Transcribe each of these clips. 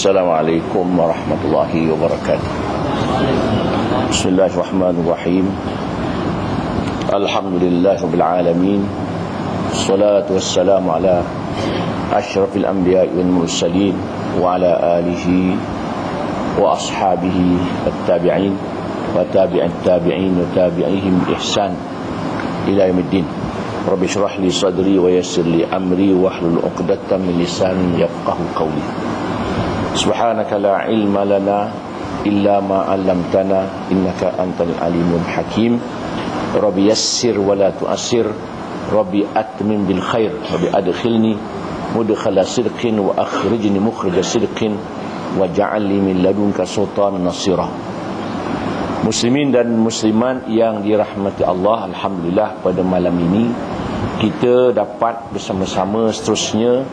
Assalamualaikum warahmatullahi wabarakatuh. Bismillahirrahmanirrahim. Alhamdulillahirabbil alamin. Wassalatu wassalamu ala asyrafil anbiya'i wal mursalin wa ala alihi wa ashabihi at-tabi'in wa tabi'at tabi'in wa tabi'ihim bi ihsan ila yaumiddin. Rabbi shrah li sadri wa yassir li amri wahlul 'uqdatam min lisani yafqahu qawli. Subhanaka la ilma lana illa ma 'allamtana innaka antal alimul hakim. Rabbi yassir wa la tu'assir, Rabbi atmim bil khair, Rabbi adkhilni mudkhala sidqin wa akhrijni mukhrija sidqin waj'al li min ladunka sultanan nasira. Muslimin dan muslimat yang dirahmati Allah, alhamdulillah pada malam ini kita dapat bersama-sama seterusnya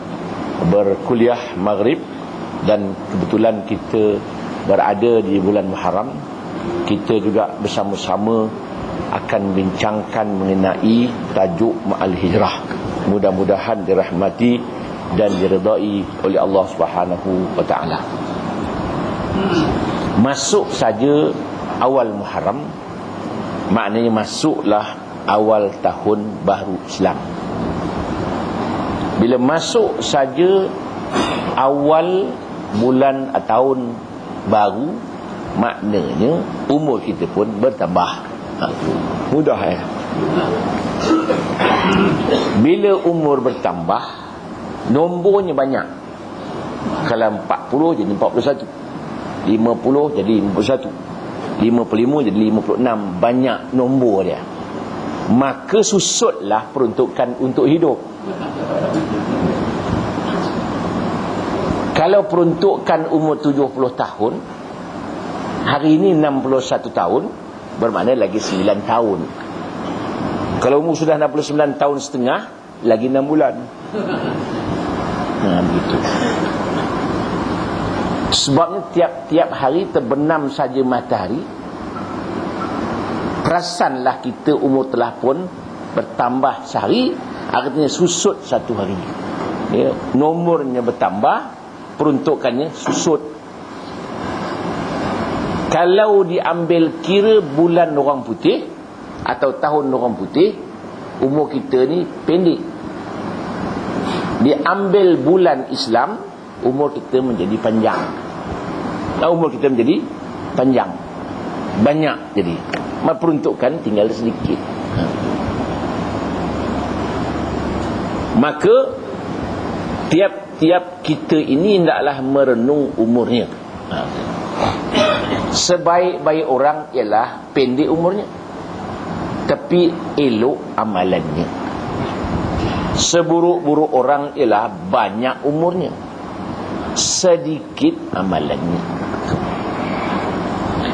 berkuliah maghrib. Dan kebetulan kita berada di bulan Muharram, kita juga bersama-sama akan bincangkan mengenai tajuk Ma'al Hijrah. Mudah-mudahan dirahmati dan diredai oleh Allah Subhanahu wa taala. Masuk saja awal Muharram, maknanya masuklah awal tahun baru Islam. Bila masuk saja awal bulan atau tahun baru, maknanya umur kita pun bertambah. Mudah ya. Bila umur bertambah, nombornya banyak. Kalau 40 jadi 41, 50 jadi 51, 55 jadi 56. Banyak nombor dia. Maka susutlah peruntukan untuk hidup. Kalau peruntukan umur 70 tahun, hari ini 61 tahun, bermakna lagi 9 tahun. Kalau umur sudah 69 tahun setengah, lagi 6 bulan. Begitu. Sebabnya tiap-tiap hari terbenam saja matahari, perasanlah kita umur telah pun bertambah sehari, artinya susut satu hari. Ya, nomornya bertambah, peruntukannya susut. Kalau diambil kira bulan orang putih atau tahun orang putih, umur kita ni pendek. Diambil bulan Islam, umur kita menjadi panjang. Umur kita menjadi panjang, banyak jadi. Peruntukan tinggal sedikit. Maka tiap kita ini hendaklah merenung umurnya. Sebaik-baik orang ialah pendek umurnya, tapi elok amalannya. Seburuk-buruk orang ialah banyak umurnya, sedikit amalannya.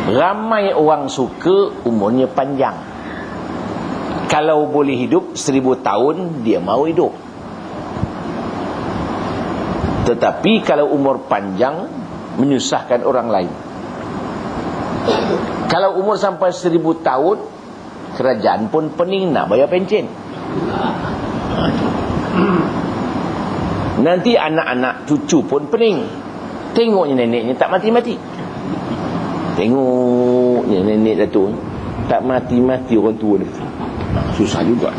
Ramai orang suka umurnya panjang. Kalau boleh hidup 1000 tahun, dia mau hidup. Tetapi kalau umur panjang, menyusahkan orang lain. Kalau umur sampai 1000 tahun, kerajaan pun pening nak bayar pencen. Nanti anak-anak cucu pun pening. Tengoknya neneknya tak mati-mati. Tengoknya nenek Datuk tak mati-mati, orang tua dia. Susah juga.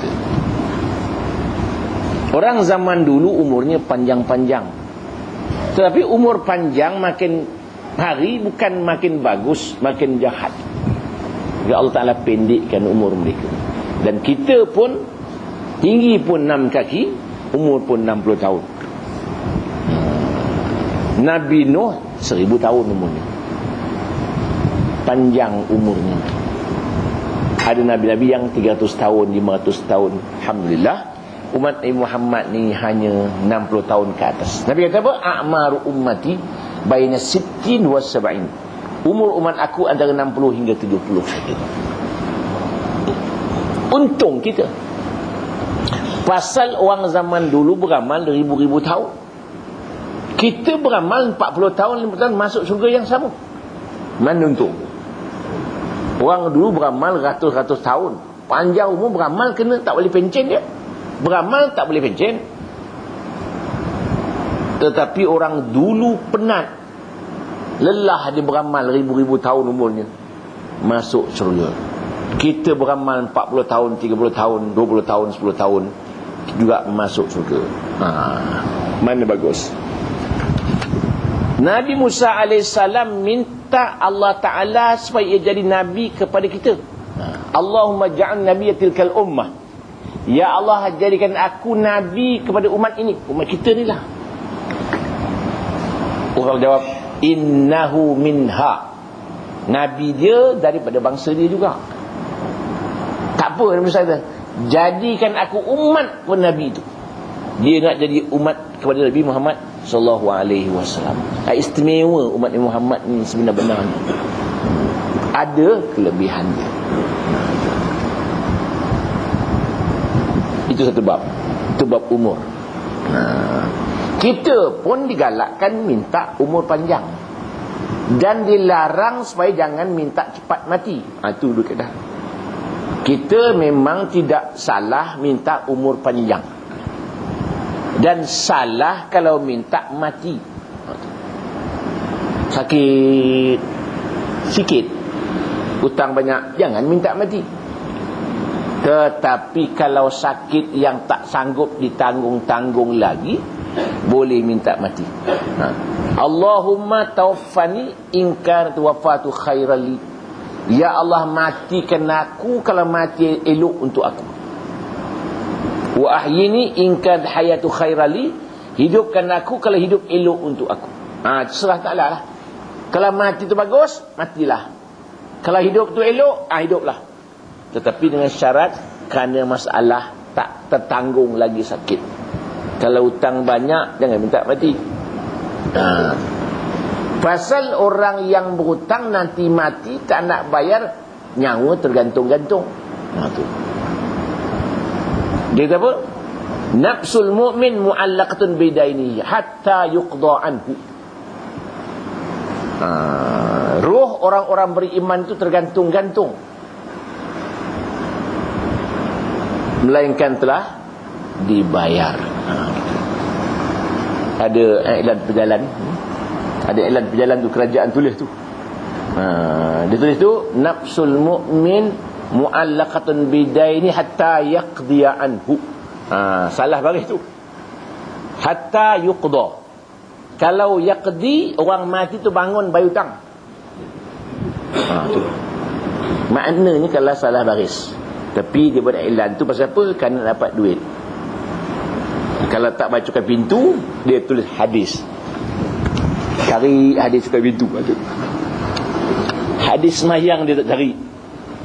Orang zaman dulu umurnya panjang-panjang. Tetapi umur panjang makin hari bukan makin bagus, makin jahat. Ya Allah Ta'ala pendekkan umur mereka. Dan kita pun tinggi pun 6 kaki, umur pun 60 tahun. Nabi Nuh 1000 tahun umurnya. Panjang umurnya. Ada Nabi-Nabi yang 300 tahun, 500 tahun. Alhamdulillah, umat Nabi Muhammad ni hanya 60 tahun ke atas. Nabi kata apa? A'maru ummati baina 60 wa 70. Umur umat aku antara 60 hingga 70 saja. Untung kita. Pasal orang zaman dulu beramal ribu-ribu tahun. Kita beramal 40 tahun, 50 tahun masuk syurga yang sama. Mana untung? Orang dulu beramal ratus-ratus tahun. Panjang umur beramal kena tak boleh pencen dia. Beramal tak boleh pencen. Tetapi orang dulu penat. Lelah dia beramal ribu-ribu tahun umurnya. Masuk syurga. Kita beramal 40 tahun, 30 tahun, 20 tahun, 10 tahun. Juga masuk syurga. Mana bagus? Nabi Musa AS minta Allah Ta'ala supaya ia jadi Nabi kepada kita. Allahumma ja'al nabiyya tilkal ummah. Ya Allah, jadikan aku Nabi kepada umat ini. Umat kita ni lah. Orang jawab, innahu minha. Nabi dia daripada bangsa dia juga. Tak apa, Nabi Musa kata, jadikan aku umat kepada Nabi itu. Dia nak jadi umat kepada Nabi Muhammad sallallahu alaihi wasallam. Istimewa umat Nabi Muhammad ni sebenarnya. Ada kelebihannya. Itu satu bab. Itu bab umur. Kita pun digalakkan minta umur panjang. Dan dilarang supaya jangan minta cepat mati. Itu dulu kata. Kita memang tidak salah minta umur panjang. Dan salah kalau minta mati. Sakit sikit, hutang banyak, jangan minta mati. Tetapi kalau sakit yang tak sanggup ditanggung-tanggung lagi, boleh minta mati. Allahumma tawaffani in kanat wafatu khairali. Ya Allah, matikan aku kalau mati elok untuk aku. Wa ahyini in kanat hayatu khairali. Hidupkan aku kalau hidup elok untuk aku. Serah Ta'ala lah. Kalau mati tu bagus, matilah. Kalau hidup tu elok, hiduplah. Tetapi dengan syarat, kerana masalah tak tertanggung lagi sakit. Kalau hutang banyak, jangan minta mati. Pasal orang yang berhutang nanti mati tak nak bayar, nyawa tergantung-gantung. Tu. Dia kata apa? Nafsul mu'min mu'allaqatun bidaini hatta yuqda anhu. Roh orang-orang beriman itu tergantung-gantung, melainkan telah dibayar. Ada iklan perjalanan. Ada iklan perjalanan tu, kerajaan tulis tu. Dia tulis tu, nafsul mu'min mu'allaqatun bidaini hatta yaqdiya anhu. Salah baris tu. Hatta yuqda. Kalau yaqdi, orang mati tu bangun bayar hutang. Tu. Maknanya kalau salah baris. Tapi dia buat iklan tu pasal apa? Kerana dapat duit. Kalau tak bacakan pintu, dia tulis hadis. Cari hadis cukai pintu. Hadis semayang dia tak cari.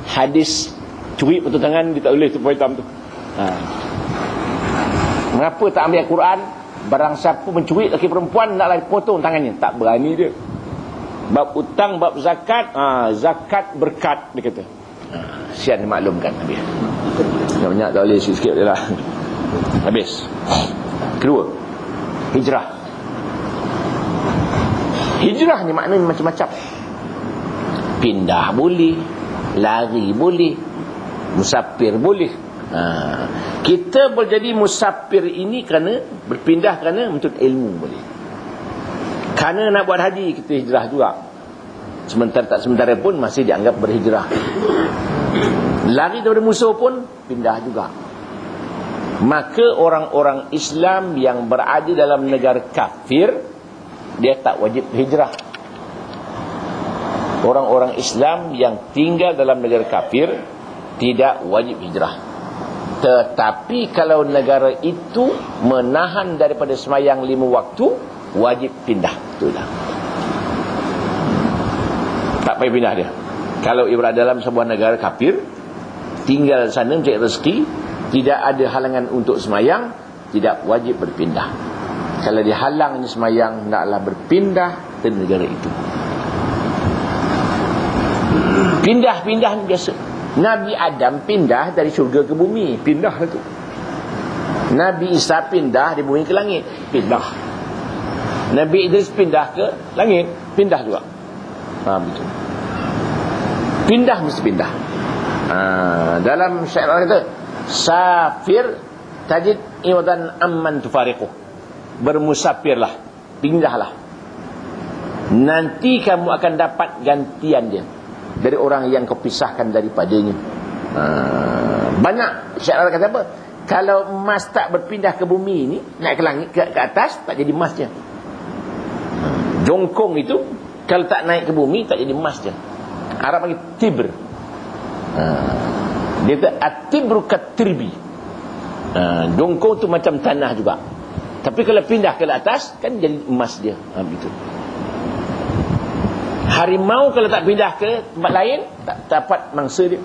Hadis curi potong tangan dia tak tulis tu poin hitam tu. Mengapa tak ambil Al-Quran? Barang siapa mencuri lelaki perempuan, naklah potong tangannya. Tak berani dia. Bab hutang, bab zakat, zakat berkat dia kata. Sian dimaklumkan habis. Banyak tak boleh, sikit-sikit je lah. Habis. Kedua, hijrah. Hijrah ni maknanya macam-macam. Pindah boleh, lari boleh, musafir boleh. Kita berjadi musafir ini kerana berpindah, kerana untuk ilmu boleh. Kerana nak buat haji, kita hijrah juga. Sementara tak sementara pun masih dianggap berhijrah. Lari daripada musuh pun pindah juga. Maka orang-orang Islam yang berada dalam negara kafir, dia tak wajib hijrah. Orang-orang Islam yang tinggal dalam negara kafir tidak wajib hijrah. Tetapi kalau negara itu menahan daripada semayang 5 waktu, wajib pindah. Itulah. Tak payah pindah dia. Kalau ia berada dalam sebuah negara kafir, tinggal sana mencari rezeki, tidak ada halangan untuk semayang, tidak wajib berpindah. Kalau dihalangnya semayang, naklah berpindah ke negara itu. Pindah-pindah biasa. Nabi Adam pindah dari syurga ke bumi, pindah itu. Nabi Isa pindah dari bumi ke langit, pindah. Nabi Idris pindah ke langit, pindah juga. Betul. Pindah mesti pindah. Dalam syair kata, safir tajid iwadan amman tufariquh. Bermusafirlah, pindahlah. Nanti kamu akan dapat gantian dia dari orang yang kau pisahkan daripadanya. Banyak syair kata apa? Kalau emas tak berpindah ke bumi ini, naik ke langit, ke atas, tak jadi emasnya. Jongkong itu kalau tak naik ke bumi, tak jadi emasnya. Arab panggil tibr. Dia kata atibru katirbi. Jongkong tu macam tanah juga. Tapi kalau pindah ke atas, kan jadi emas dia. Begitu. Harimau kalau tak pindah ke tempat lain, tak dapat mangsa dia.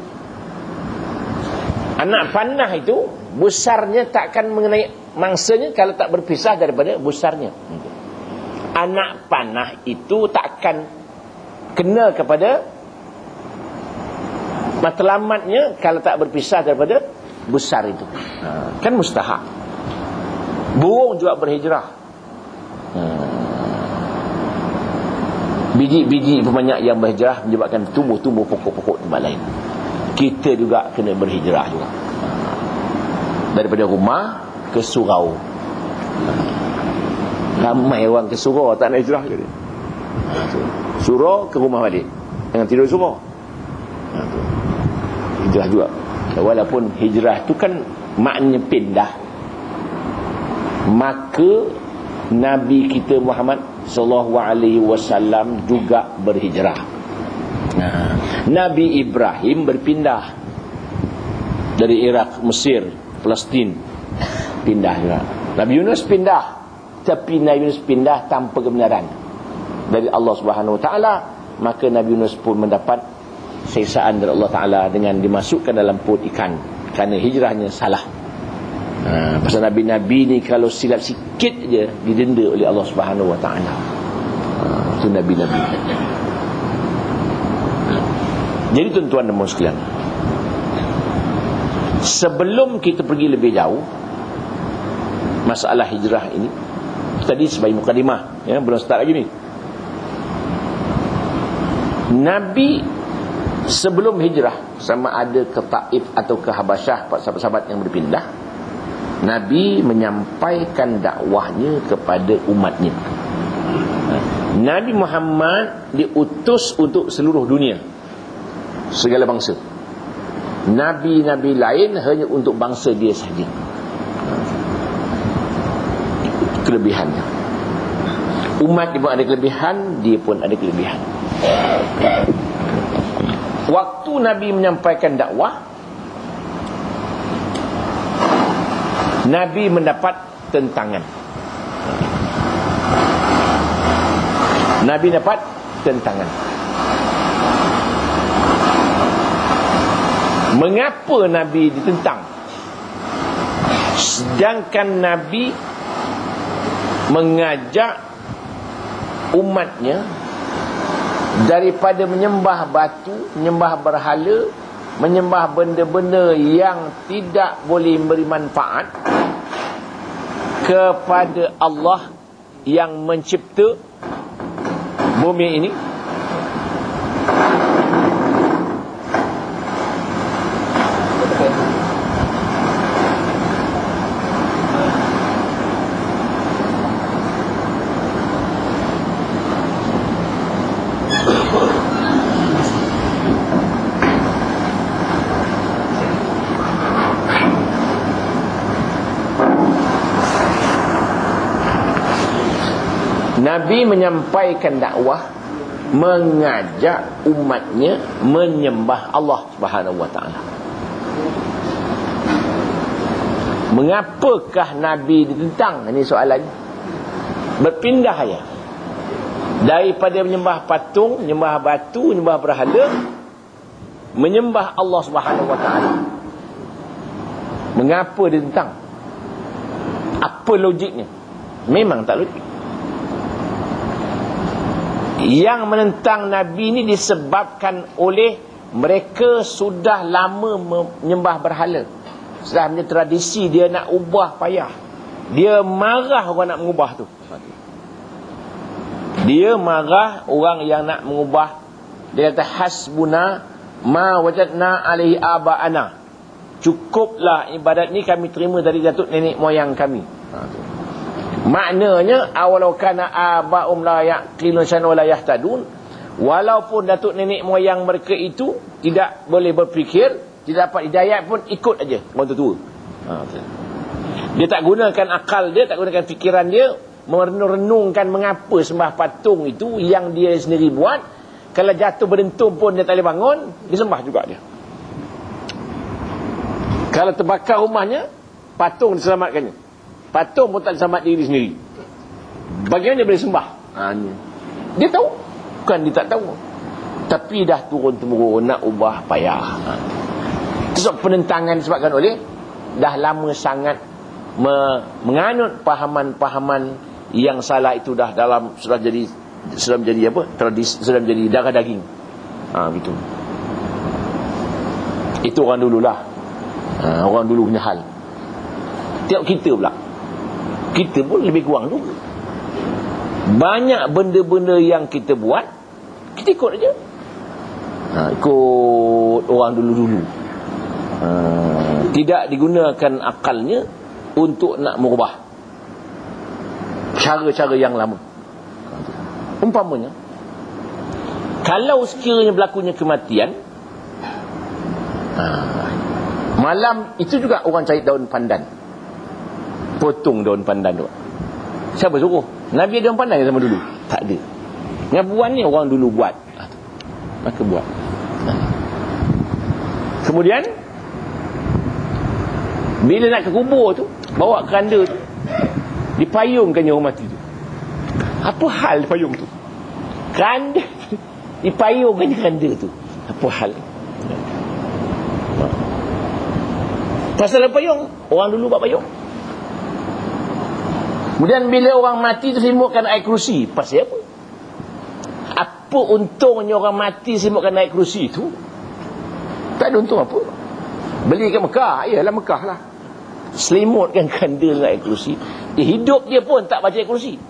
Anak panah itu besarnya takkan mengenai mangsanya kalau tak berpisah daripada besarnya. Anak panah itu takkan kena kepada matlamatnya kalau tak berpisah daripada besar itu. Kan mustahak. Burung juga berhijrah. Biji-biji pemanyak yang berhijrah menyebabkan tumbuh-tumbuh pokok-pokok tempat lain. Kita juga kena berhijrah juga. Daripada rumah ke surau. Ramai orang ke surau tak nak hijrah ke dia. Surau ke rumah balik. Jangan tidur surau. Hijrah juga. Walaupun hijrah tu kan maknanya pindah. Maka Nabi kita Muhammad sallallahu alaihi wasallam juga berhijrah. Nabi Ibrahim berpindah dari Iraq, Mesir, Palestin, pindah juga. Nabi Yunus pindah, tapi Nabi Yunus pindah tanpa kebenaran dari Allah Subhanahu Wa Taala. Maka Nabi Yunus pun mendapat siksaan dari Allah Taala dengan dimasukkan dalam perut ikan kerana hijrahnya salah. Pasal Nabi-Nabi ni kalau silap sikit je didenda oleh Allah Subhanahu Wa Taala. Itu Nabi-Nabi. Jadi tuan-tuan dan puan sekalian, sebelum kita pergi lebih jauh masalah hijrah ini, tadi sebagai mukadimah, ya, belum start lagi ni. Nabi sebelum hijrah, sama ada ke Taif atau ke Habasyah, sahabat-sahabat yang berpindah, Nabi menyampaikan dakwahnya kepada umatnya. Nabi Muhammad diutus untuk seluruh dunia, segala bangsa. Nabi-nabi lain hanya untuk bangsa dia sahaja. Kelebihannya. Umat dia pun ada kelebihan, dia pun ada kelebihan. Waktu Nabi menyampaikan dakwah, Nabi mendapat tentangan. Nabi dapat tentangan. Mengapa Nabi ditentang? Sedangkan Nabi mengajak umatnya daripada menyembah batu, menyembah berhala, menyembah benda-benda yang tidak boleh memberi manfaat, kepada Allah yang mencipta bumi ini. Nabi menyampaikan dakwah, mengajak umatnya menyembah Allah Subhanahu Wa Taala. Mengapakah Nabi ditentang? Ini soalan. Berpindah ya. daripada menyembah patung, menyembah batu, menyembah berhala, menyembah Allah Subhanahu wa taala. Mengapa dia tentang? Apa logiknya? Memang tak logik. Yang menentang Nabi ni disebabkan oleh mereka sudah lama menyembah berhala. Sudah punya tradisi, dia nak ubah payah. Dia marah orang nak mengubah tu. Dia marah orang yang nak mengubah. Dia kata hasbuna ma wajadna alaihi aba'ana. Cukuplah ibadat ni kami terima dari datuk nenek moyang kami. Maknanya awalau kana aba'um la yaqilun syai'an wa la yahtadun, walaupun datuk nenek moyang mereka itu tidak boleh berfikir, tidak dapat hidayah pun ikut aja orang tua. Dia tak gunakan akal dia, tak gunakan fikiran dia merenung-renungkan mengapa sembah patung itu yang dia sendiri buat. Kalau jatuh berdentum pun dia tak boleh bangun, dia sembah juga dia. Kalau terbakar rumahnya, patung diselamatkannya. Patung pun tak selamat diri sendiri. Bagaimana dia boleh sembah? Dia tahu. Bukan dia tak tahu, tapi dah turun-temurun nak ubah payah. Sebab penentangan disebabkan oleh dah lama sangat menganut pahaman-pahaman yang salah itu, dah dalam sudah menjadi apa? Tradisi, sudah menjadi darah daging. Gitu. Itu orang dululah. Orang dulu punya hal. Tengok kita pula. Kita pun lebih kurang juga. Banyak benda-benda yang kita buat, kita ikut aja. Ikut orang dulu-dulu. Tidak digunakan akalnya untuk nak merubah cara-cara yang lama. Umpamanya, kalau sekiranya berlakunya kematian, malam itu juga orang cari daun pandan, potong daun pandan tu. Siapa suruh? Nabi ada daun pandan sama dulu? Tak ada. Yang buat ni orang dulu buat. Maka buat. Kemudian bila nak ke kubur tu, bawa keranda tu, dipayungkannya orang mati tu. Apa hal payung tu? Keranda dipayungkannya keranda tu. Apa hal? Pasal payung, orang dulu buat payung. Kemudian bila orang mati tu selimutkan air kerusi. Pasal apa? Apa untungnya orang mati selimutkan air kerusi tu? Tak ada untung apa. Beli kat Mekah, iyalah Mekah lah. Selimutkan keranda dengan air kerusi. Hidup dia pun tak baca air kerusi.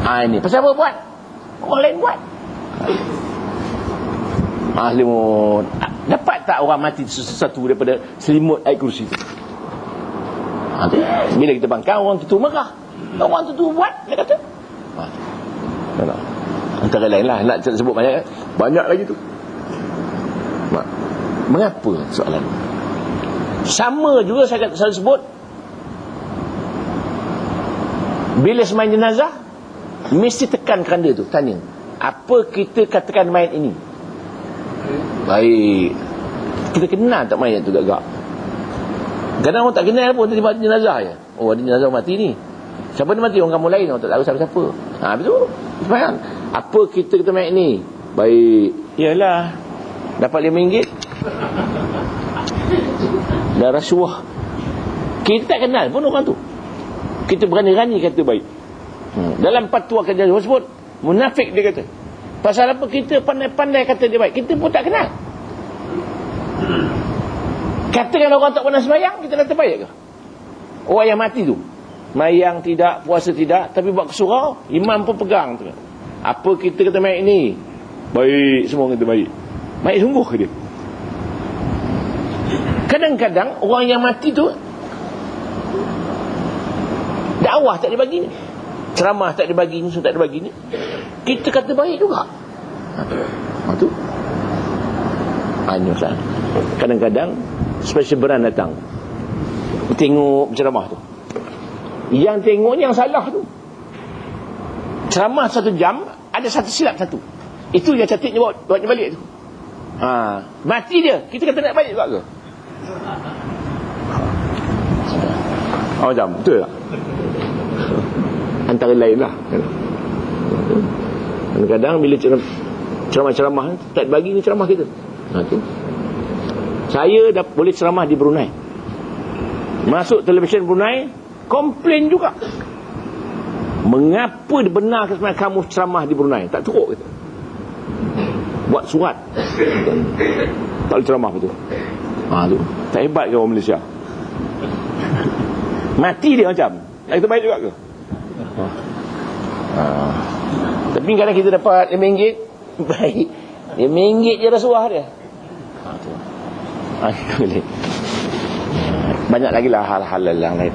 Ini pasal apa buat? Orang lain buat. Selimut. Dapat tak orang mati sesuatu daripada selimut air kerusi tu? Bila kita bangkang, orang tu marah. Orang tu buat, dia kata. Antara lain lah, nak sebut banyak, banyak lagi tu. Mengapa soalan? Sama juga saya sebut, bila semain jenazah, mesti tekan keranda tu, tanya, apa kita katakan mayat ini? Baik. Kita kenal tak mayat tu gagak? Kadang orang tak kenal pun, tiba-tiba jenazah je. Oh, ada jenazah mati ni. Siapa ni mati? Orang kamu lain, orang tak tahu siapa-siapa. Betul? Faham? Apa kita kata mayat ni? Baik. Yalah, dapat RM5. Dah rasuah. Kita tak kenal pun orang tu. Kita berani-rani kata baik. Dalam fatwa kerja sebut munafik, dia kata. Pasal apa? Kita pandai-pandai kata dia baik. Kita pun tak kenal. Katakan orang tak pernah sembahyang, kita kata baik ke? Orang yang mati tu, mayang tidak, puasa tidak, tapi buat kesurau, imam pun pegang tu. Apa kita kata mayat ni? Baik, semua kata baik. Baik sungguh ke dia? Kadang-kadang orang yang mati tu, dakwah tak dibagi ni, ceramah tak dibagi ni, tak dibagi ni, kita kata baik juga. Tu lah. Kadang-kadang special brand datang, tengok ceramah tu, yang tengok ni yang salah tu. Ceramah 1 jam, ada satu silap satu. Itu yang cantik dia buat balik tu. Mati dia, kita kata nak balik juga ke? Jam, betul tak? Antara lain lah. Kadang-kadang bila ceramah-ceramah tak bagi ni ceramah kita. Tu. Saya dah boleh ceramah di Brunei. Masuk televisyen Brunei, komplain juga. Mengapa benarkah sebenarnya kamu ceramah di Brunei? Tak teruk kita. Buat surat. Tak boleh ceramah betul. Tu. Tak hebat ke orang Malaysia? Mati dia macam. Itu baik juga ke? Tapi kadang kita dapat RM5, baik. RM5 je rasuah dia. Boleh. Banyak lagi lah hal-hal yang lain.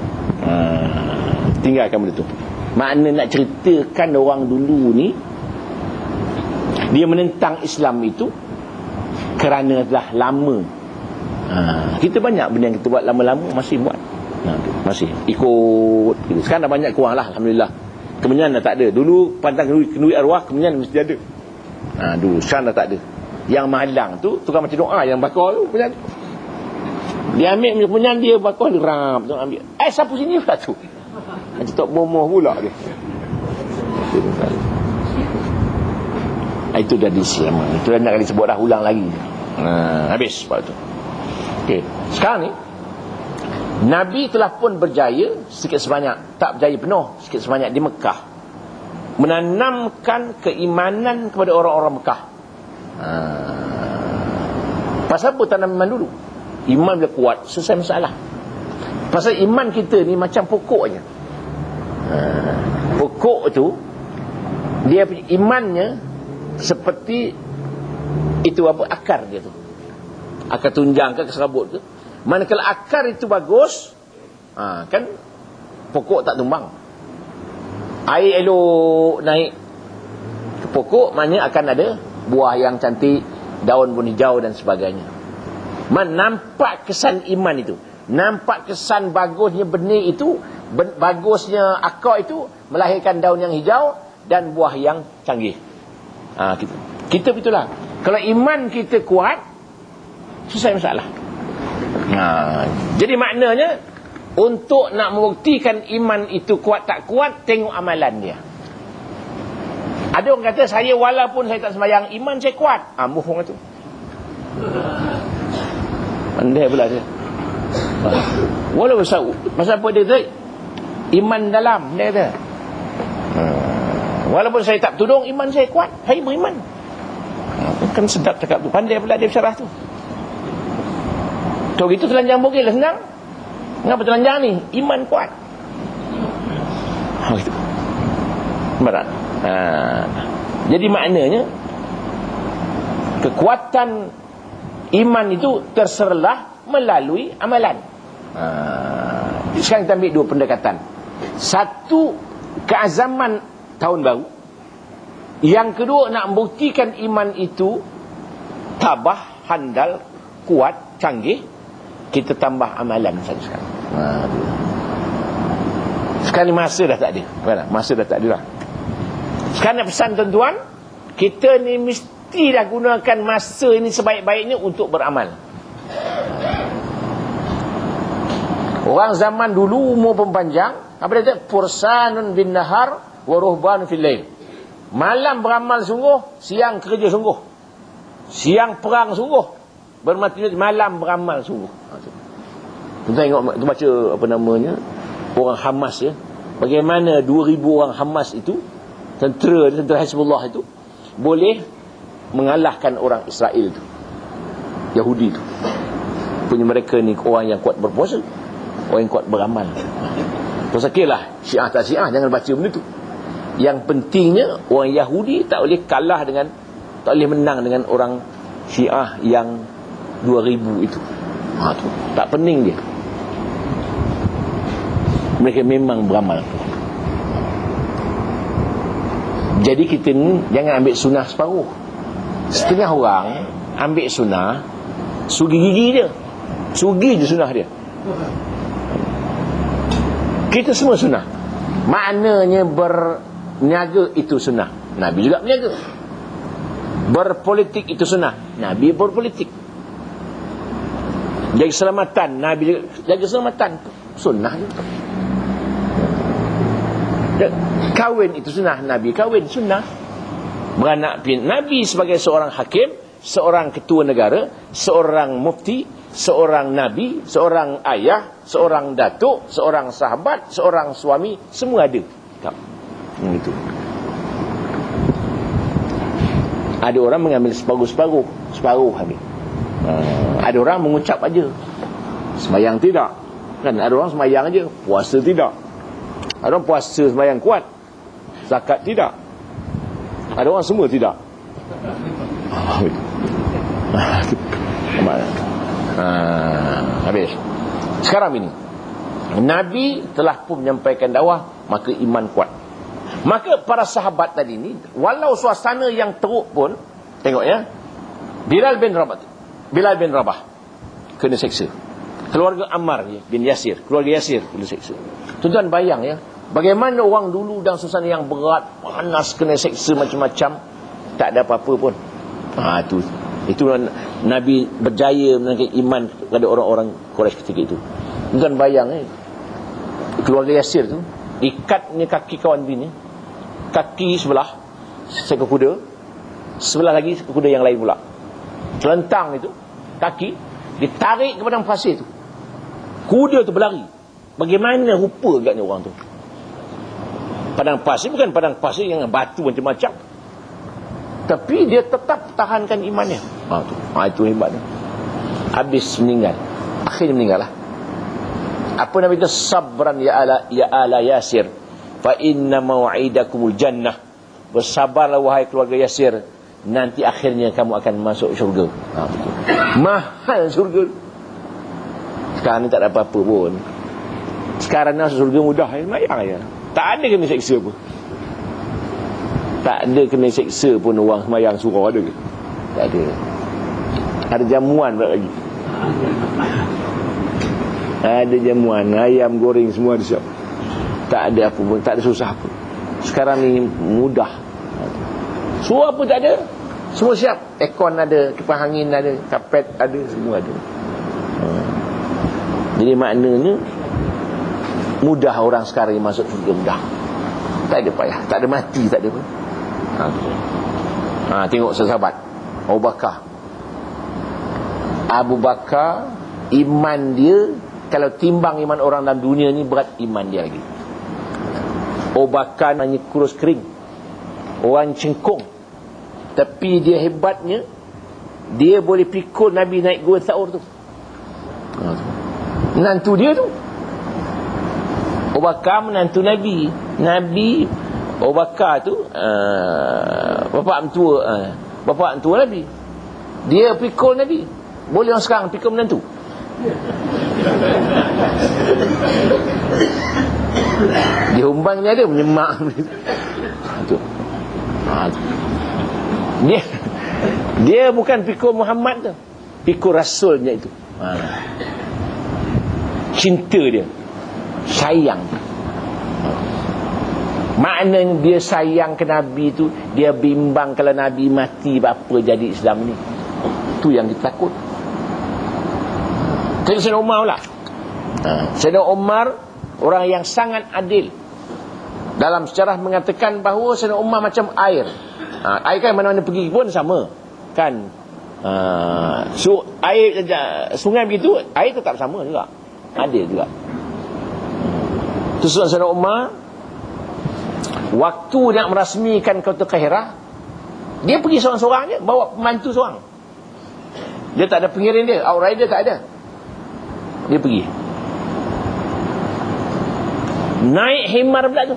Tinggalkan benda tu. Makna nak ceritakan orang dulu ni, dia menentang Islam itu kerana dah lama. Kita banyak benda yang kita buat lama-lama masih buat. Masih ikut. Sekarang dah banyak kurang lah, alhamdulillah. Kemenyan dah tak ada. Dulu pantang kenduri arwah, kemenyan mesti ada. Dulu, sekarang dah tak ada. Yang malang tu tukang macam doa, yang bakar tu kemenyan. Dia ambil kemenyan, dia bakar, dia ram, tu ambil. Sapu sini pula tu. Macam tak bomoh pula dia. Itu dah disiam. Itu dah nak kali sebut dah, ulang lagi. Habis sebab tu. Okey, sekarang ni Nabi telah pun berjaya sikit sebanyak, tak berjaya penuh, sikit sebanyak di Mekah, menanamkan keimanan kepada orang-orang Mekah. Pasal apa tanam iman dulu? Iman bila kuat, selesai masalah. Pasal iman kita ni macam pokok je. Pokok tu, dia punya imannya seperti itu, apa, akar dia tu. Akar tunjang ke serabut ke. Manakala akar itu bagus, kan pokok tak tumbang. Air elok naik ke pokok, maknanya akan ada buah yang cantik, daun pun hijau dan sebagainya. Nampak kesan iman itu, nampak kesan bagusnya benih itu, bagusnya akar itu melahirkan daun yang hijau dan buah yang canggih. Kita begitulah. Kalau iman kita kuat, selesai masalah. Jadi maknanya, untuk nak membuktikan iman itu kuat tak kuat, tengok amalan dia. Ada orang kata, saya walaupun saya tak sembahyang, iman saya kuat. Bohong itu. Pandai pula dia. Walaupun pasal apa dia kata? Iman dalam, dia kata. Walaupun saya tak tudung, iman saya kuat. Saya beriman. Kan sedap cakap tu. Pandai pula dia bersyarah tu. Kalau gitu telanjang bogil lah senang. Kenapa telanjang ni? Iman kuat. Gitu. Berat. Jadi maknanya, kekuatan iman itu terserlah melalui amalan. Sekarang kita ambil dua pendekatan. Satu, keazaman tahun baru. Yang kedua, nak membuktikan iman itu tabah, handal, kuat, canggih. Kita tambah amalan saja sekarang. Sekarang ni masa dah tak ada. Masa dah tak ada lah. Sekarang nak pesan tuan-tuan, kita ni mesti dah gunakan masa ini sebaik-baiknya untuk beramal. Orang zaman dulu umur pun panjang. Apa dia kata? Fursanun bin nahar wa ruhbanun fil lail. Malam beramal sungguh, siang kerja sungguh. Siang perang sungguh, bermati malam beramal sungguh. Kita tengok, kita baca apa namanya, orang Hamas ya. Bagaimana 2,000 orang Hamas itu, tentera Hizbullah itu, boleh mengalahkan orang Israel itu, Yahudi itu. Punya mereka ni orang yang kuat berpuasa, orang yang kuat beramal. Terus akhirlah, Syiah tak Syiah, jangan baca benda tu. Yang pentingnya, orang Yahudi tak boleh kalah dengan, tak boleh menang dengan orang Syiah yang 2,000 itu. Tu tak pening dia. Mereka memang beramal. Jadi kita ni jangan ambil sunnah separuh. Setengah orang ambil sunnah, sugi gigi dia, sugi je sunnah dia. Kita semua sunnah. Maknanya berniaga itu sunnah. Nabi juga berniaga. Berpolitik itu sunnah. Nabi berpolitik. Jaga keselamatan, Nabi jaga keselamatan, sunnah juga. Kahwin itu sunnah, Nabi kahwin sunnah. Beranak pian Nabi sebagai seorang hakim, seorang ketua negara, seorang mufti, seorang nabi, seorang ayah, seorang datuk, seorang sahabat, seorang suami, semua ada. Itu. Ada orang mengambil separuh habis. Ada orang mengucap aja, sembahyang tidak. Kan ada orang sembahyang aja, puasa tidak. Ada orang puasa sembahyang kuat, zakat tidak. Ada orang semua tidak. Habis. Sekarang ini Nabi telah pun menyampaikan dakwah, maka iman kuat. Maka para sahabat tadi ni, walau suasana yang teruk pun, tengok ya, Bilal bin Rabah kena seksa. Keluarga Ammar bin Yasir, keluarga Yasir kena seksa. Tuan-tuan bayang ya, bagaimana orang dulu dalam suasana yang berat, panas, kena seksa macam-macam, tak ada apa-apa pun. Itu Nabi berjaya menaikkan iman kepada orang-orang Quraisy ketika itu. Tuan bayang keluarga Yasir tu, ikatnya kaki kawan bini, kaki sebelah seekor kuda, sebelah lagi seekor kuda yang lain pula. Telentang itu, kaki ditarik ke padang pasir tu. Kuda tu berlari. Bagaimana rupa agaknya orang tu. Padang pasir bukan padang pasir yang batu macam-macam, tapi dia tetap tahankan imannya. Itu hebatnya. Habis meninggal, akhirnya meninggal lah. Apa Nabi itu? Sabran ya ala Yasir, fa inna maw'idakumul jannah. Bersabarlah wahai keluarga Yasir, nanti akhirnya kamu akan masuk syurga. Mahal syurga. Sekarang ni tak ada apa-apa pun. Sekarang ni syurga mudah, mayang aja. Tak ada kena seksa pun. Tak ada kena seksa pun orang semayang surau ada ke? Tak ada. Ada jamuan pula lagi. Ada jamuan, ayam goreng semua ada siap. Tak ada apa pun, tak ada susah pun. Sekarang ni mudah. Suruh apa tak ada, semua siap. Aircon ada, kipas angin ada, kapet ada, semua ada. Jadi maknanya mudah orang sekarang masuk surga, mudah. Tak ada payah, tak ada mati, tak ada pun. Tengok sahabat Abu Bakar, iman dia, kalau timbang iman orang dalam dunia ni, berat iman dia lagi. Abu Bakar hanya kurus kering, orang cengkung, tapi dia hebatnya, dia boleh pikul Nabi naik Gua Thaur tu. Menantu dia tu, Abu Bakar menantu Nabi Abu Bakar tu bapa mentua Nabi. Dia pikul Nabi. Boleh orang sekarang pikul menantu? Dia umbang ni ada menyemak tu. Dia bukan pikul Muhammad tu, pikul Rasulnya itu. Cinta dia, sayang. Maknanya dia sayang ke Nabi tu, dia bimbang kalau Nabi mati, apa jadi Islam ni. Itu yang kita takut. Tengok Sayyidina Umar pula. Sayyidina Umar orang yang sangat adil. Dalam sejarah mengatakan bahawa Sayyidina Umar macam air. Air kan mana-mana pergi pun sama kan. Air sungai begitu, air tetap sama juga, adil juga. Itu Sayyidina Umar, waktu nak merasmikan Kota Kahirah, dia pergi seorang-seorang je, bawa pembantu seorang. Dia tak ada pengiring dia, outrider tak ada. Dia pergi. Naik himar pula tu,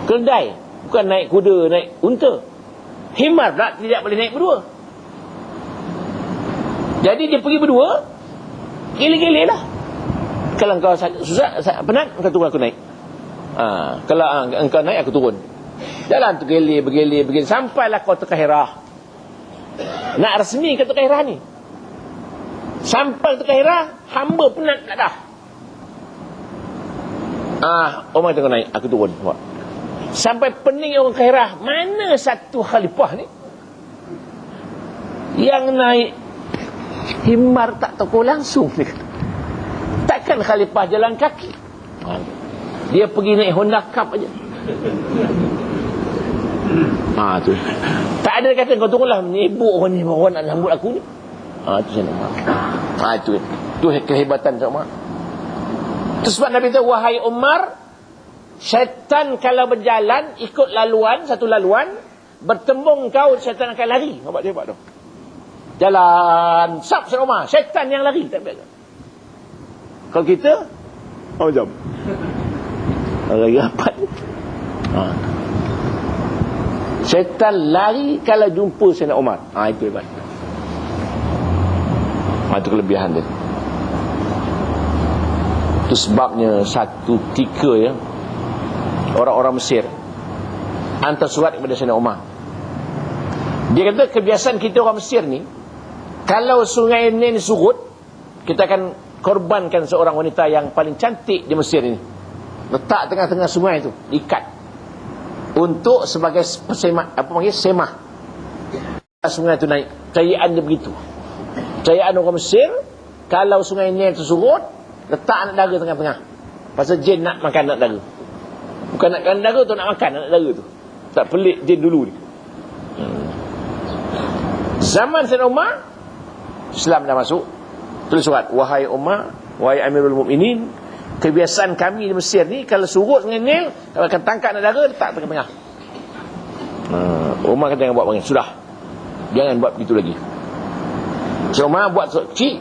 keldai. Bukan naik kuda, naik unta. Himar pula tidak boleh naik berdua. Jadi dia pergi berdua, gile-gile lah. Kalau engkau susah, penat, engkau turun, aku naik. Kalau engkau naik, aku turun. Jalan tu bergelir sampailah Kota Kahirah. Nak resmi Kota Kahirah ni. Sampai Kota Kahirah, hamba penat tak dah. Umar tengok naik, aku turun. Sampai pening orang Kahirah, mana satu khalifah ni yang naik himar tak tahu langsung. Takkan khalifah jalan kaki. Dia pergi naik Honda Cup aja. Tu. Tak ada kata kau tunggulah menyibuk orang ni, orang nak sambut aku ni. Tu Sayyidina Umar. Tu kehebatan Sayyidina Umar. Itu sebab Nabi kata, wahai Umar, syaitan kalau berjalan ikut laluan, satu laluan, bertembung kau, syaitan akan lari. Nampak dia buat tu. Jalan sap Sayyidina Umar, syaitan yang lari, tak biasa. Kalau kita jam lagi rapat. Syaitan lari kalau jumpa Sayyidina Umar. Itu hebat. Itu kelebihan dia. Itu sebabnya satu ketika ya, orang-orang Mesir hantar surat kepada Sayyidina Umar. Dia kata kebiasaan kita orang Mesir ni, kalau sungai Nil surut, kita akan korbankan seorang wanita yang paling cantik di Mesir ini, letak tengah-tengah sungai itu, ikat untuk sebagai semah. Sungai itu naik, percayaan dia begitu. Percayaan orang Mesir, kalau sungai Nil itu surut, letak anak dara tengah-tengah. Pasal jin nak makan anak dara. Bukan nak makan dara tu, nak makan anak dara tu. Tak pelik jin dulu ni. Zaman Sayyidina Umar, Islam dah masuk. Tulis surat, wahai Umar, wahai Amirul Mukminin, kebiasaan kami di Mesir ni, kalau surut sungai Nil, kalau akan tangkap anak dara, letak tengah-tengah. Umar kata jangan buat bagaimana. Sudah, jangan buat begitu lagi. So Umar buat kecil.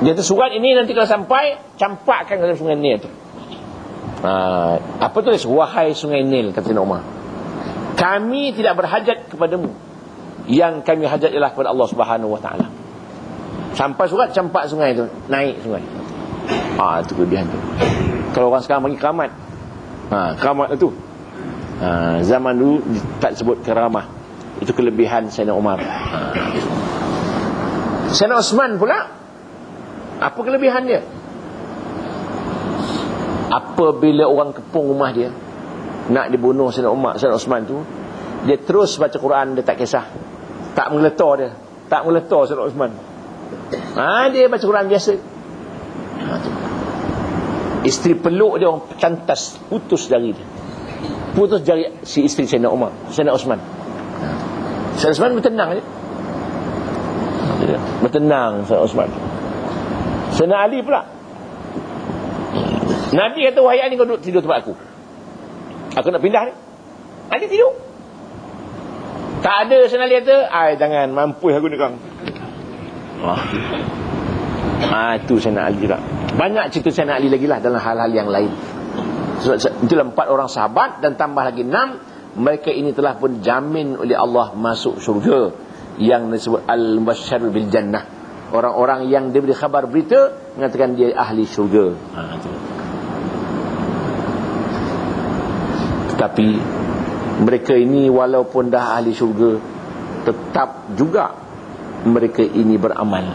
Dia kata surat ini nanti kalau sampai, campakkan ke dalam sungai Nil tu. Apa tulis? Wahai sungai Nil, kata Sayyidina Umar, kami tidak berhajat kepadamu. Yang kami hajat ialah kepada Allah Subhanahu Wa Taala. Sampai surat, campak sungai tu, naik sungai. Itu kelebihan tu. Kalau orang sekarang bagi keramat, keramat tu. Zaman dulu tak sebut keramah. Itu kelebihan Sayyidina Umar. Sayyidina Osman pula, apa kelebihan dia? Apabila orang kepung rumah dia, nak dibunuh Sayyidina Umar, Sayyidina Osman tu, dia terus baca Quran, dia tak kisah. Tak mengeletar dia. Tak mengeletar Sayyidina Osman. Dia baca Quran biasa. Isteri peluk dia, orang cantas, putus jari dia. Putus jari si isteri Sayyidina Umar, Sayyidina Osman. Sayyidina Osman bertenang je. Bertenang Sayyidina Osman. Sayyidina Ali pula, Nabi kata, wahai Ali, kau duduk tidur tempat aku. Aku nak pindah ni. Ali tidur. Tak ada Sayyidina Ali kata, jangan, mampu aku ni kang. Itu Sayyidina Ali juga. Banyak cerita Sayyidina Ali lagi lah dalam hal-hal yang lain. Itulah 4 orang sahabat, dan tambah lagi 6. Mereka ini telah pun jamin oleh Allah masuk syurga, yang disebut al-mubasysyir bil jannah. Orang-orang yang diberi khabar berita mengatakan dia ahli syurga. Tetapi mereka ini walaupun dah ahli syurga, tetap juga mereka ini beramal.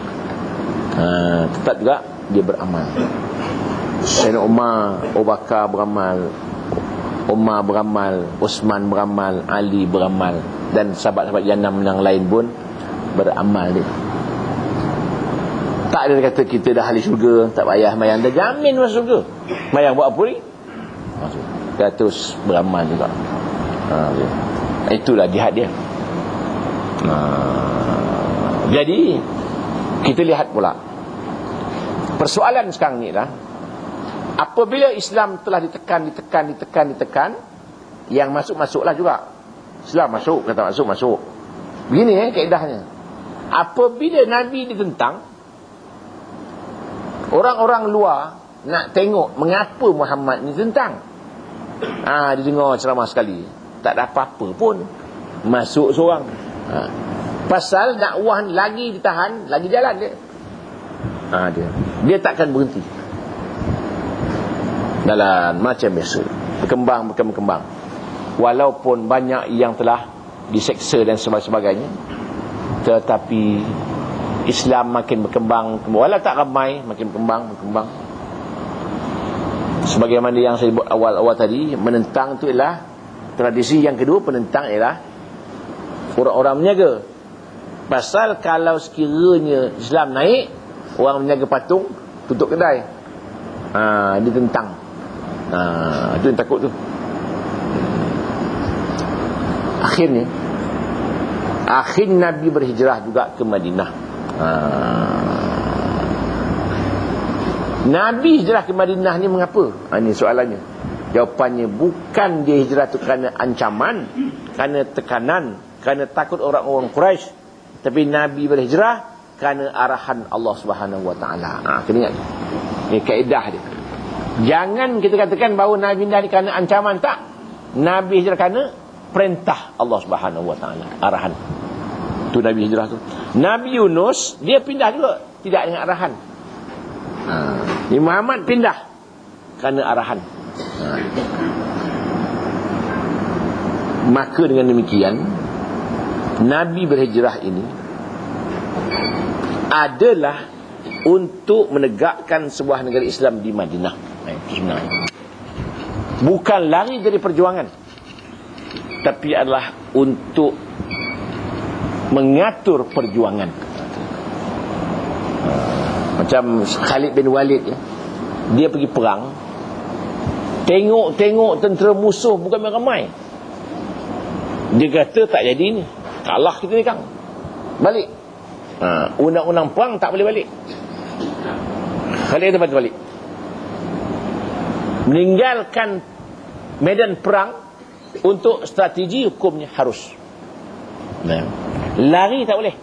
Tetap juga dia beramal. Sayyidina Umar, Abu Bakar beramal, Umar beramal, Uthman beramal, Ali beramal, dan sahabat-sahabat yang lain pun beramal dia. Tak ada kata kita dah ahli syurga, tak payah mayang, dah jamin masuk syurga. Mayang buat apa ni? Dia terus beramal juga. Itulah jihad dia. Jadi kita lihat pula persoalan sekarang ni lah, apabila Islam telah ditekan, yang masuklah juga. Islam masuk, kata masuk. Begini kaedahnya. Apabila Nabi ditentang, orang-orang luar nak tengok mengapa Muhammad ni tentang. Dia dengar ceramah sekali, tak ada apa-apa pun, masuk seorang. Pasal dakwah lagi ditahan, lagi jalan dia. Dia takkan berhenti. Dalam macam biasa, berkembang. Walaupun banyak yang telah diseksa dan sebagainya, tetapi Islam makin berkembang. Walau tak ramai, makin berkembang. Sebagaimana yang saya sebut awal-awal tadi, menentang itu ialah tradisi. Yang kedua, penentang ialah orang-orang menyaga. Pasal kalau sekiranya Islam naik, orang menjaga patung tutup kedai. Dia tentang. Itu yang takut tu. Akhirnya Nabi berhijrah juga ke Madinah. Nabi hijrah ke Madinah ni mengapa? Ini soalannya. Jawapannya, bukan dia hijrah tu kerana ancaman, kerana tekanan, kerana takut orang-orang Quraisy, tapi Nabi berhijrah kerana arahan Allah Subhanahu Wa Taala. Kena ingat. Ini kaedah dia. Jangan kita katakan bahawa Nabi hijrah ni kerana ancaman, tak. Nabi hijrah kerana perintah Allah Subhanahu Wa Taala, arahan. Tu Nabi hijrah tu. Nabi Yunus dia pindah juga, tidak dengan arahan. Ni Muhammad pindah kerana arahan. Maka dengan demikian, Nabi berhijrah ini adalah untuk menegakkan sebuah negara Islam di Madinah. Itu sebenarnya. Bukan lari dari perjuangan, tapi adalah untuk mengatur perjuangan. Macam Khalid bin Walid ya. Dia pergi perang, tengok tentera musuh bukan ramai. Dia kata tak jadi ni, kalah kita ni Kang, balik. Undang-undang perang tak boleh balik. Khalid kata balik, meninggalkan medan perang untuk strategi hukumnya harus. Lari tak boleh.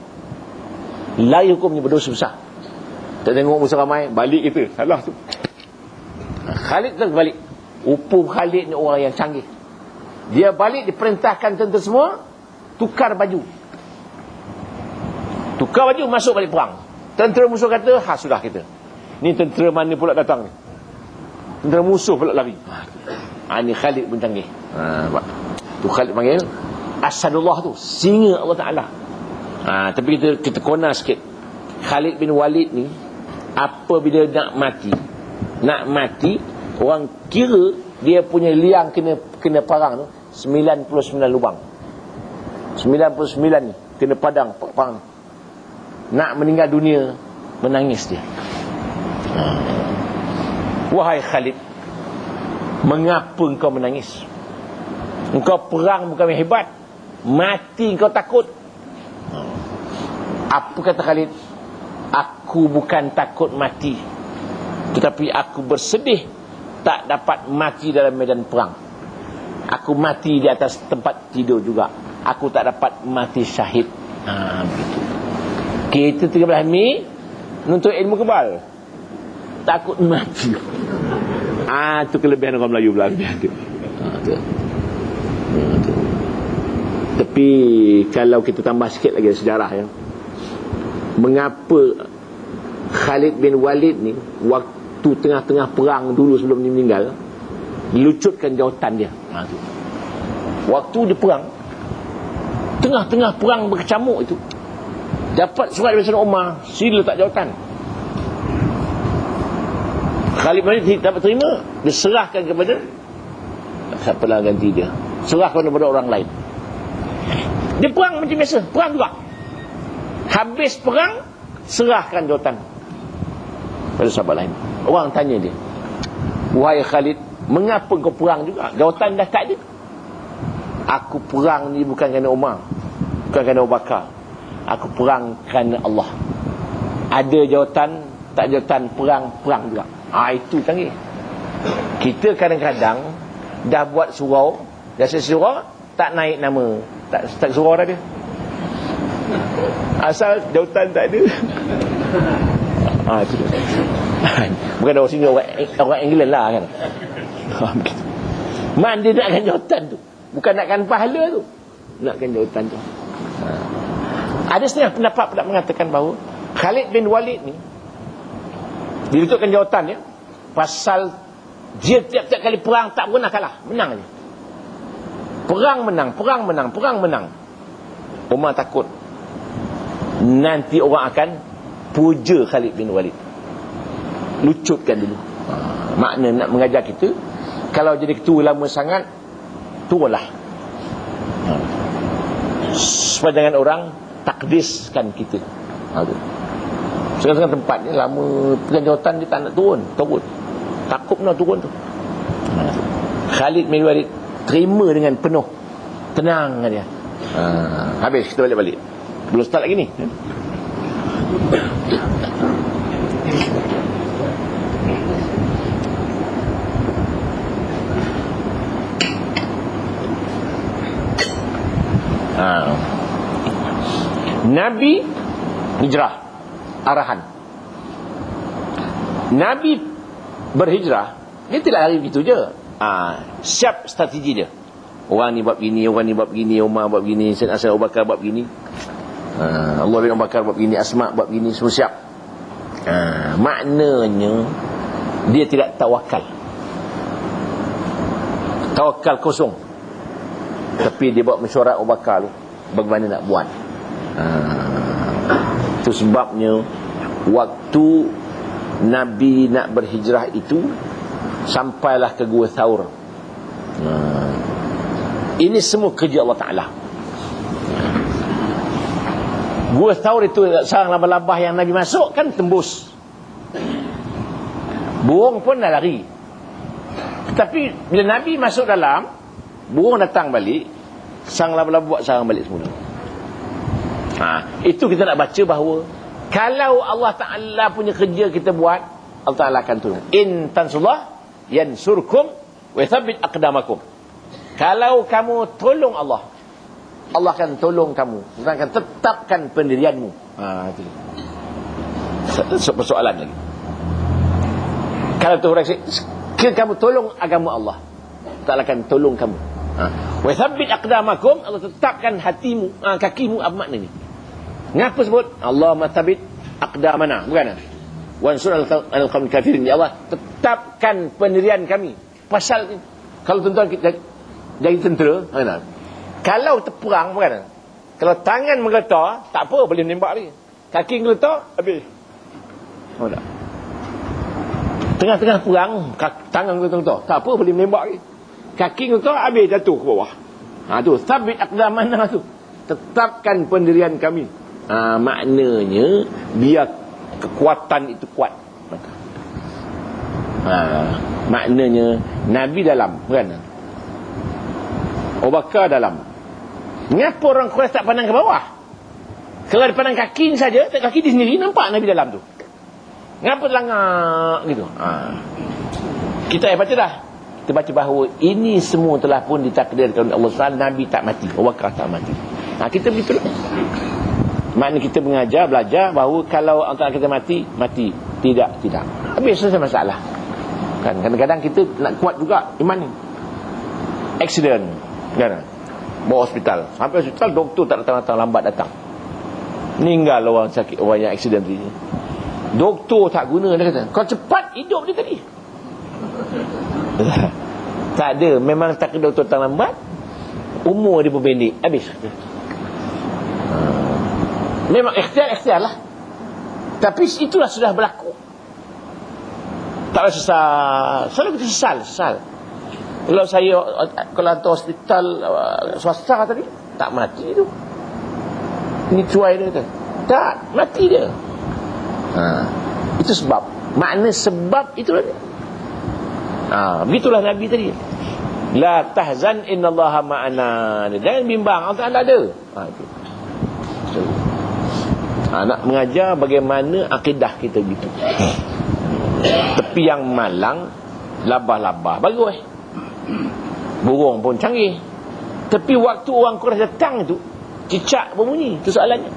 Lari hukumnya berdosa besar. Tak tengok musuh ramai, balik kita, salah tu. Khalid terus balik. Upum Khalid ni orang yang canggih. Dia balik, diperintahkan tentera semua tukar baju. Tukar baju, masuk balik perang. Tentera musuh kata, sudah kita. Ni tentera mana pula datang ni? Tentera musuh pula lari. Ni Khalid pun canggih. Tu Khalid panggil Asadullah tu, singa Allah Ta'ala. Tapi kita kona sikit. Khalid bin Walid ni, apabila nak mati, orang kira dia punya liang kena parang tu 99 lubang. 99 ni kena parang. Nak meninggal dunia, menangis dia. Wahai Khalid, mengapa engkau menangis? Engkau perang bukan yang hebat, mati engkau takut. Apa kata Khalid? Aku bukan takut mati, tetapi aku bersedih tak dapat mati dalam medan perang. Aku mati di atas tempat tidur juga. Aku tak dapat mati syahid. Begitu. Kita 13 Mei nuntut ilmu kebal, takut mati. Tu kelebihan orang Melayu belakang tu. Tapi kalau kita tambah sikit lagi sejarah ya, mengapa Khalid bin Walid ni waktu tengah-tengah perang dulu sebelum dia meninggal, dilucutkan jawatan dia. Waktu dia perang, tengah-tengah perang berkecamuk itu, dapat surat dari Sayyidina Umar, sila letak jawatan. Khalid bin Walid dapat terima, diserahkan kepada siapa lah ganti dia, serahkan kepada orang lain. Dia perang macam biasa, perang juga. Habis perang, serahkan jawatan pada sahabat lain. Orang tanya dia, wahai Khalid, mengapa kau perang juga? Jawatan dah tak ada. Aku perang ni bukan kerana Umar, bukan kerana Abu Bakar. Aku perang kerana Allah. Ada jawatan, tak jawatan, perang juga. Itu canggih. Kita kadang-kadang dah buat surau, dah selesai surau, tak naik nama, tak surau dah dia. Asal jawatan tak ada. Itu dia. Bukan orang sini, orang England lah kan. Man dia nakkan jawatan tu, bukan nakkan pahala tu, nakkan jawatan tu. Ada setengah pendapat mengatakan bahawa Khalid bin Walid ni diletakkan jawatan ya, pasal dia tiap-tiap kali perang tak pernah kalah, menang je. Perang menang. Umar takut nanti orang akan puja Khalid bin Walid, lucutkan dulu. Makna nak mengajar kita, kalau jadi ketua lama sangat, turunlah, supaya jangan orang takdiskan kita. Sekarang tempat ni lama pegang jawatan, dia tak nak turun, takut nak turun tu. Khalid bin Walid terima dengan penuh tenang dia. Habis, kita balik-balik. Belum start lagi ni. Nabi hijrah, arahan. Nabi berhijrah, dia tidak lari begitu je. Siap strategi dia. Orang ni buat begini, orang ni buat begini, Umar buat begini, Sayyidina Abu Bakar buat begini, Allah bin Abu Bakar buat begini, Asma buat begini, semua siap. Maknanya dia tidak tawakal. Tawakal kosong. Tapi dia buat mesyuarat Abu Bakar tu, bagaimana nak buat. Itu sebabnya waktu Nabi nak berhijrah itu, sampailah ke Gua Thaur. Ini semua kerja Allah Ta'ala. Gua Thaur itu sarang labah-labah yang Nabi masuk kan tembus. Burung pun dah lari. Tapi bila Nabi masuk dalam, burung datang balik, sarang labah-labah buat sarang balik semula. Itu kita nak baca bahawa kalau Allah Ta'ala punya kerja kita buat, Allah Ta'ala akan tolong. In tansullah yansurkum wa yuthabbit aqdamakum. Kalau kamu tolong Allah, Allah akan tolong kamu. Allah akan tetapkan pendirianmu. Itu persoalan lagi. Kalau tu orang kamu tolong agama Allah, Allah akan tolong kamu. Wa yuthabbit aqdamakum, Allah tetapkan hatimu, kakimu. Apa maknanya? Ngapa sebut Allahumma thabbit aqdamana, bukan? Wansur al-qawmil kafirin. Ya Allah, tetapkan pendirian kami. Pasal kalau tuan-tuan kita jadi tentera, kalau terperang, bukan? Kalau tangan menggeletar, tak apa, boleh menembak lagi. Kaki menggeletar, habis. Tak. Tengah-tengah perang, tangan menggeletar, tak apa, boleh menembak lagi. Kaki menggeletar, habis, jatuh ke bawah. Tu, thabbit aqdamana tu. Tetapkan pendirian kami. Maknanya biar kekuatan itu kuat. Maknanya Nabi dalam, kan? Abu Bakar dalam. Mengapa orang Quraisy tak pandang ke bawah? Kalau dia pandang kaki ni saja, kaki dia sendiri, nampak Nabi dalam tu. Mengapa terlangak gitu? Kita baca dah. Kita baca bahawa ini semua telah pun ditakdirkan oleh Allah SWT. Nabi tak mati, Abu Bakar tak mati. Kita begitu. Maknanya kita belajar bahawa kalau antara kita mati, tidak. Habis selesai masalah. Kan kadang-kadang kita nak kuat juga iman ni. Accident, kan? Bawa hospital. Sampai hospital, doktor tak datang, lambat datang. Meninggal orang sakit, orang yang accident tadi. Doktor tak guna, dia kata, kau cepat hidup dia tadi. Tak ada, memang tak doktor datang lambat. Umur dia pun pendek, habis. Memang ikhtiar lah. Tapi itulah sudah berlaku. Tak sesal. Selalu kita sesal. Kalau saya hantar hospital swasta tadi, tak mati tu. Ini cuai dia kata. Tak, mati dia. Itu sebab. Makna sebab itulah dia. Begitulah Nabi tadi. La tahzan innallaha ma'ana. Jangan bimbang, Allah Ta'ala ada. Itu. Nak mengajar bagaimana akidah kita begitu. Tepi yang malang, labah-labah, bagus. Burung pun canggih. Tapi waktu orang Quraisy datang tu, cicak berbunyi. Itu soalannya.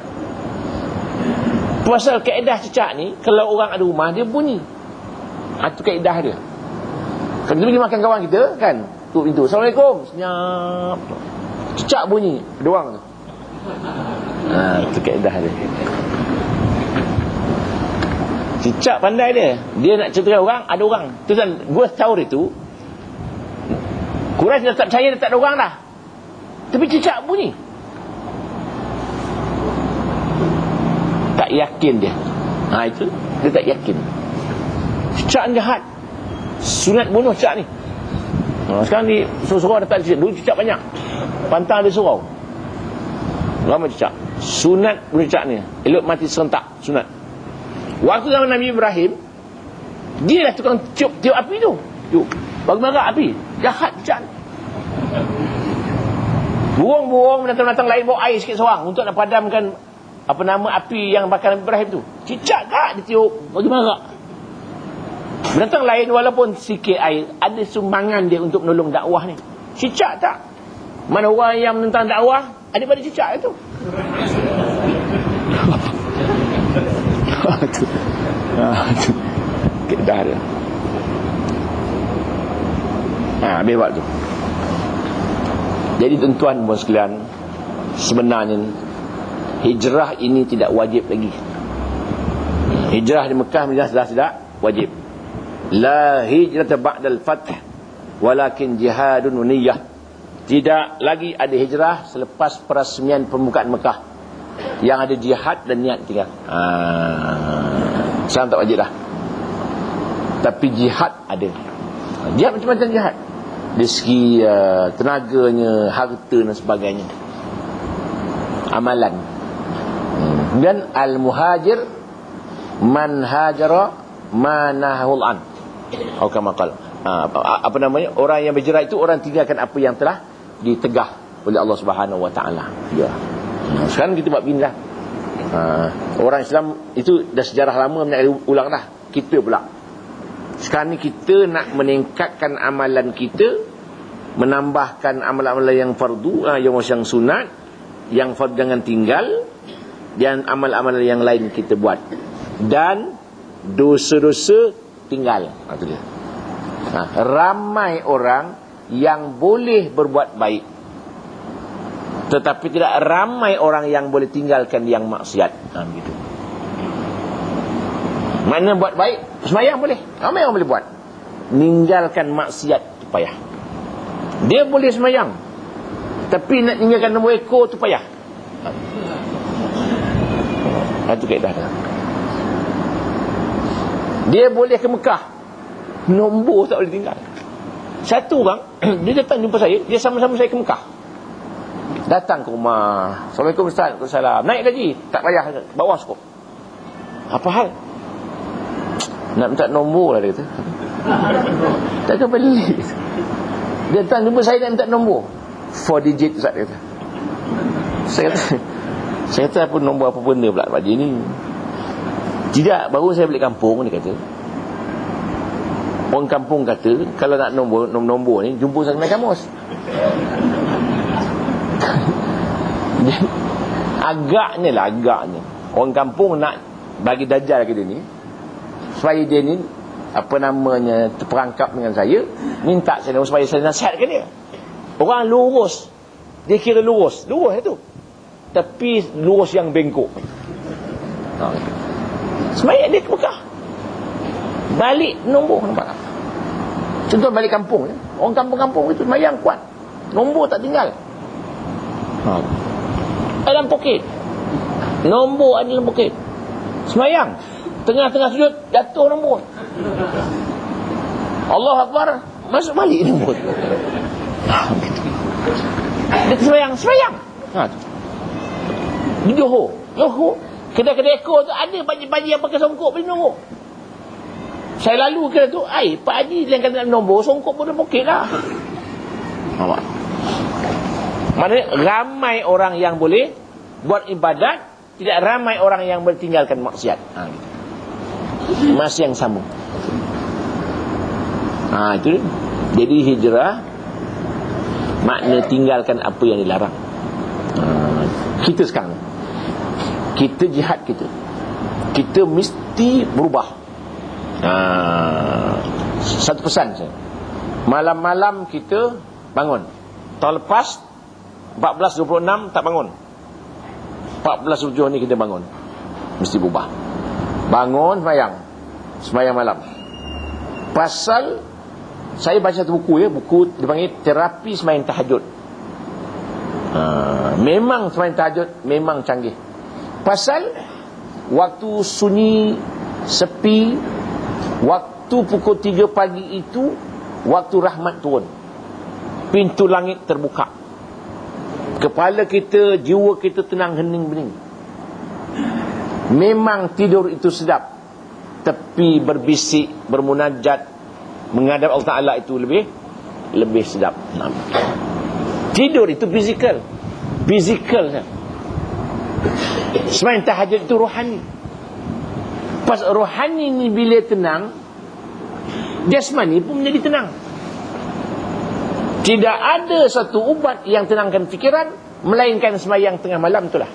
Pasal kaedah cicak ni, kalau orang ada rumah, dia bunyi. Itu kaedah dia. Kalau kita pergi makan kawan kita, kan, tutup pintu, Assalamualaikum, senyap, cicak bunyi, doang tu. Itu kaedah dia. Cicak pandai dia. Dia nak cerita orang, ada orang. Tu kan, Gua Thaur itu, Quraisy dah tak percaya, dah tak ada orang dah. Tapi cicak bunyi. Tak yakin dia. Itu, dia tak yakin. Cicak jahat. Sunat bunuh cicak ni. Sekarang ni, surau-surau dah tak ada cicak. Dulu cicak banyak. Pantang ada surau. Ramai cicak. Sunat bunuh cicak ni. Elok mati serentak. Sunat. Waktu zaman Nabi Ibrahim, dia lah tukang tiup api tu. Bagi marah api. Jahat cicak. Burung-burung binatang-binatang lain bawa air sikit seorang untuk nak padamkan apa nama api yang bakar Nabi Ibrahim tu. Cicak tak dia tiup, bagi marah. Binatang lain walaupun sikit air, ada sumbangan dia untuk menolong dakwah ni. Cicak tak. Mana orang yang menentang dakwah ada pada cicak itu. Tu kedah dia. Habis buat tu. Jadi tuan-tuan dan sekalian, sebenarnya hijrah ini tidak wajib lagi. Hijrah di Mekah sudah tidak wajib. La hijrata ba'dal fath walakin jihadun wa niyyah. Tidak lagi ada hijrah selepas peresmian pembukaan Mekah. Yang ada jihad dan niat tinggal. Sekarang tak wajib dah. Tapi jihad ada. Jihad macam-macam jihad. Dari segi tenaganya, harta dan sebagainya. Amalan. Dan al-muhajir man hajara manahul an. Atau kama qala. Apa namanya? Orang yang berhijrah itu orang tinggalkan apa yang telah ditegah oleh Allah Subhanahu wa taala. Ya. Sekarang kita buat pindah. Orang Islam itu dah sejarah lama nak ulang dah. Kita pula. Sekarang ni kita nak meningkatkan amalan kita, menambahkan amalan-amalan yang fardu, yang sunat, yang fardu jangan tinggal, dan amal-amalan yang lain kita buat. Dan dosa-dosa tinggal. Itu dia. Ramai orang yang boleh berbuat baik, tetapi tidak ramai orang yang boleh tinggalkan yang maksiat. Begitu. Mana buat baik, sembahyang boleh, ramai orang boleh buat. Ninggalkan maksiat tu payah. Dia boleh sembahyang, tapi nak tinggalkan nombor ekor tu payah. Itu kaedah dia. Dia boleh ke Mekah, nombor tak boleh tinggal. Satu orang dia datang jumpa saya, dia sama-sama saya ke Mekah. Datang ke rumah, Assalamualaikum Ustaz, Waalaikumsalam. Naik gaji, tak payah, bawah cukup. Apa hal? Nak minta nombor lah dia kata. Takkan beli. Dia datang jumpa saya nak minta nombor 4 digit Ustaz, dia kata. Saya kata apa nombor apa benda pula Pak Haji ni. Tidak, baru saya balik kampung, dia kata. Orang kampung kata kalau nak nombor ni jumpa Ustaz Main Kamus. Agaknya orang kampung nak bagi dajal ke dia ni, supaya dia ni apa namanya terperangkap dengan saya, minta saya supaya saya nasihatkan dia. Orang lurus, dia kira lurus itu, tapi lurus yang bengkok. Semayang dia ke Mekah, balik nombor, nampak tak? Contoh balik kampung, orang kampung-kampung itu semayang kuat, nombor tak tinggal. Dalam poket, nombor ada dalam poket. Semayang, tengah-tengah sujud jatuh nombor. Allah Akbar, masuk balik nombor. Dia semayang. Di Johor, kedai-kedai ekor tu ada baji-baji yang pakai songkok beli nombor. Saya lalu kedai tu, Pak Haji yang kata nombor, songkok pun dalam poket lah. Nampak? Maknanya ramai orang yang boleh buat ibadat, tidak ramai orang yang bertinggalkan maksiat. Masih yang sama. Itu dia. Jadi hijrah makna tinggalkan apa yang dilarang. Kita sekarang, kita jihad kita mesti berubah. Satu pesan saya, malam-malam kita bangun. Tahun lepas 14-26 tak bangun, 14-7 ni kita bangun, mesti berubah. Bangun sembahyang malam. Pasal saya baca satu buku, buku dipanggil terapi sembahyang tahajud. Memang sembahyang tahajud memang canggih. Pasal waktu sunyi, sepi, waktu pukul 3 pagi itu waktu rahmat turun, pintu langit terbuka, kepala kita, jiwa kita tenang, hening bening. Memang tidur itu sedap, tapi berbisik, bermunajat, menghadap Allah Ta'ala itu lebih sedap. Tidur itu fizikal. Fizikal. Sembahyang tahajud itu rohani. Pas rohani ni bila tenang, jasmani pun menjadi tenang. Tidak ada satu ubat yang tenangkan fikiran melainkan sembahyang tengah malam itulah.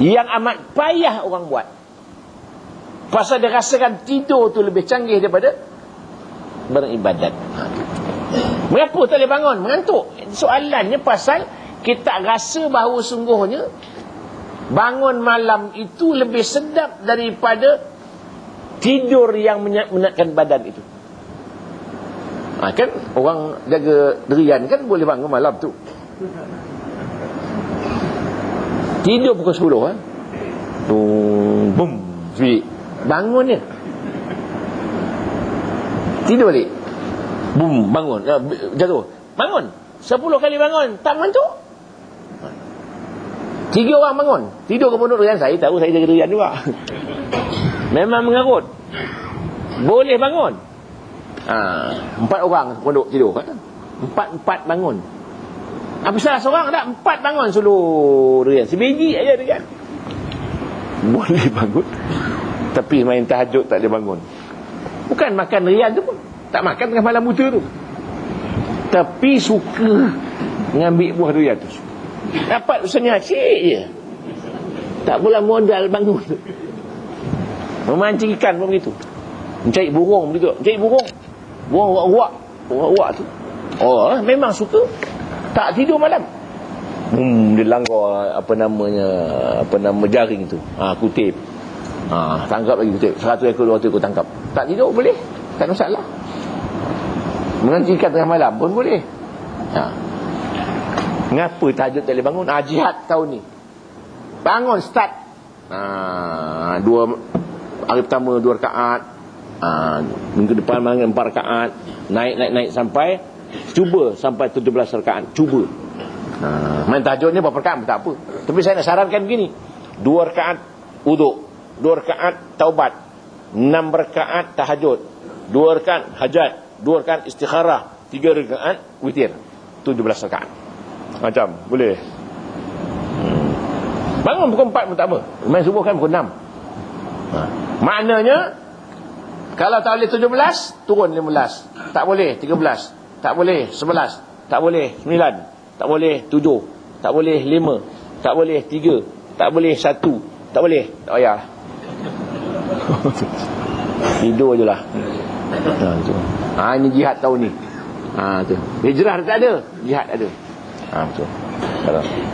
Yang amat payah orang buat. Pasal dia rasakan tidur tu lebih canggih daripada beribadat. Mengapa tak boleh bangun? Mengantuk. Soalannya pasal kita rasa bahawa sungguhnya bangun malam itu lebih sedap daripada tidur yang menyatkan badan itu. Kan orang jaga derian kan boleh bangun malam tu. Tidur pukul 10 bum, bangun je. Tidur balik. Bum, bangun. Jatuh. Bangun. 10 kali bangun. Tak mengantuk. 3 orang bangun. Tidur ke pondok durian. Saya tahu saya jaga durian juga. Memang mengarut. Boleh bangun. 4 orang pondok tidur. 4 bangun. Apa salah seorang tak? 4 bangun seluruh durian. Sebiji aja durian. Boleh bangun. Tapi main tahajud tak boleh bangun. Bukan makan durian tu pun. Tak makan tengah malam buta tu. Tapi suka ngambil buah durian tu. Dapat usaha cik je. Tak pula modal bangun. Memancing ikan pun begitu. Mencari burung begitu. Mencari burung. Burung uak-uak tu. Memang suka. Tak tidur malam. Dia langgar apa nama jaring tu. Kutip. Tangkap lagi kutip. 100 ekor 200 ekor tangkap. Tak tidur boleh. Tak ada masalah. Mengancing ikan tengah malam pun boleh. Mengapa tahajud tak boleh bangun? Jihad tahun ni. Bangun start. Hari pertama 2 rakaat. Minggu depan bangun 4 rakaat. Naik sampai cuba sampai 17 rakaat. Cuba. Main tahajud ni berapa rakaat pun tak apa. Tapi saya nak sarankan begini. 2 rakaat wuduk, 2 rakaat taubat, 6 rakaat tahajud, 2 rakaat hajat, 2 rakaat istikharah, 3 rakaat witir. 17 rakaat. Macam boleh. Bangun pukul 4 pun tak apa. Main subuh kan pukul 6. Maknanya kalau tak boleh 17, turun 15. Tak boleh 13. Tak boleh 11. Tak boleh 9. Tak boleh 7. Tak boleh 5. Tak boleh 3. Tak boleh 1. Tak boleh. Tak payah. Tidur je lah. Ini jihad tahun ni. Tu. Hijrah tak ada, jihad ada. Betul.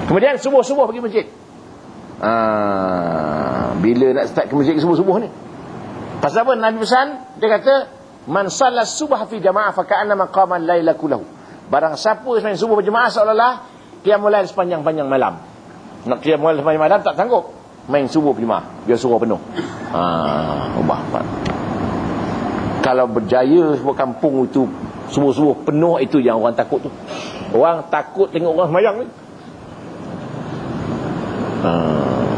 Kemudian subuh-subuh pergi masjid. Bila nak start ke masjid subuh-subuh ni? Pasal apa Nabi pesan? Dia kata, man sallas subah fi jamaah fa ka'annama qama al-laila kullahu. Barang siapa sembahyang subuh berjemaah seolah-olah qiyamul lail sepanjang-panjang malam. Nak qiyamul lail sepanjang malam tak sanggup. Main subuh berjemaah, biar suruh penuh. Ubah. Kalau berjaya sebuah kampung itu subuh-subuh penuh, itu yang orang takut tu. Orang takut tengok orang sembahyang ni.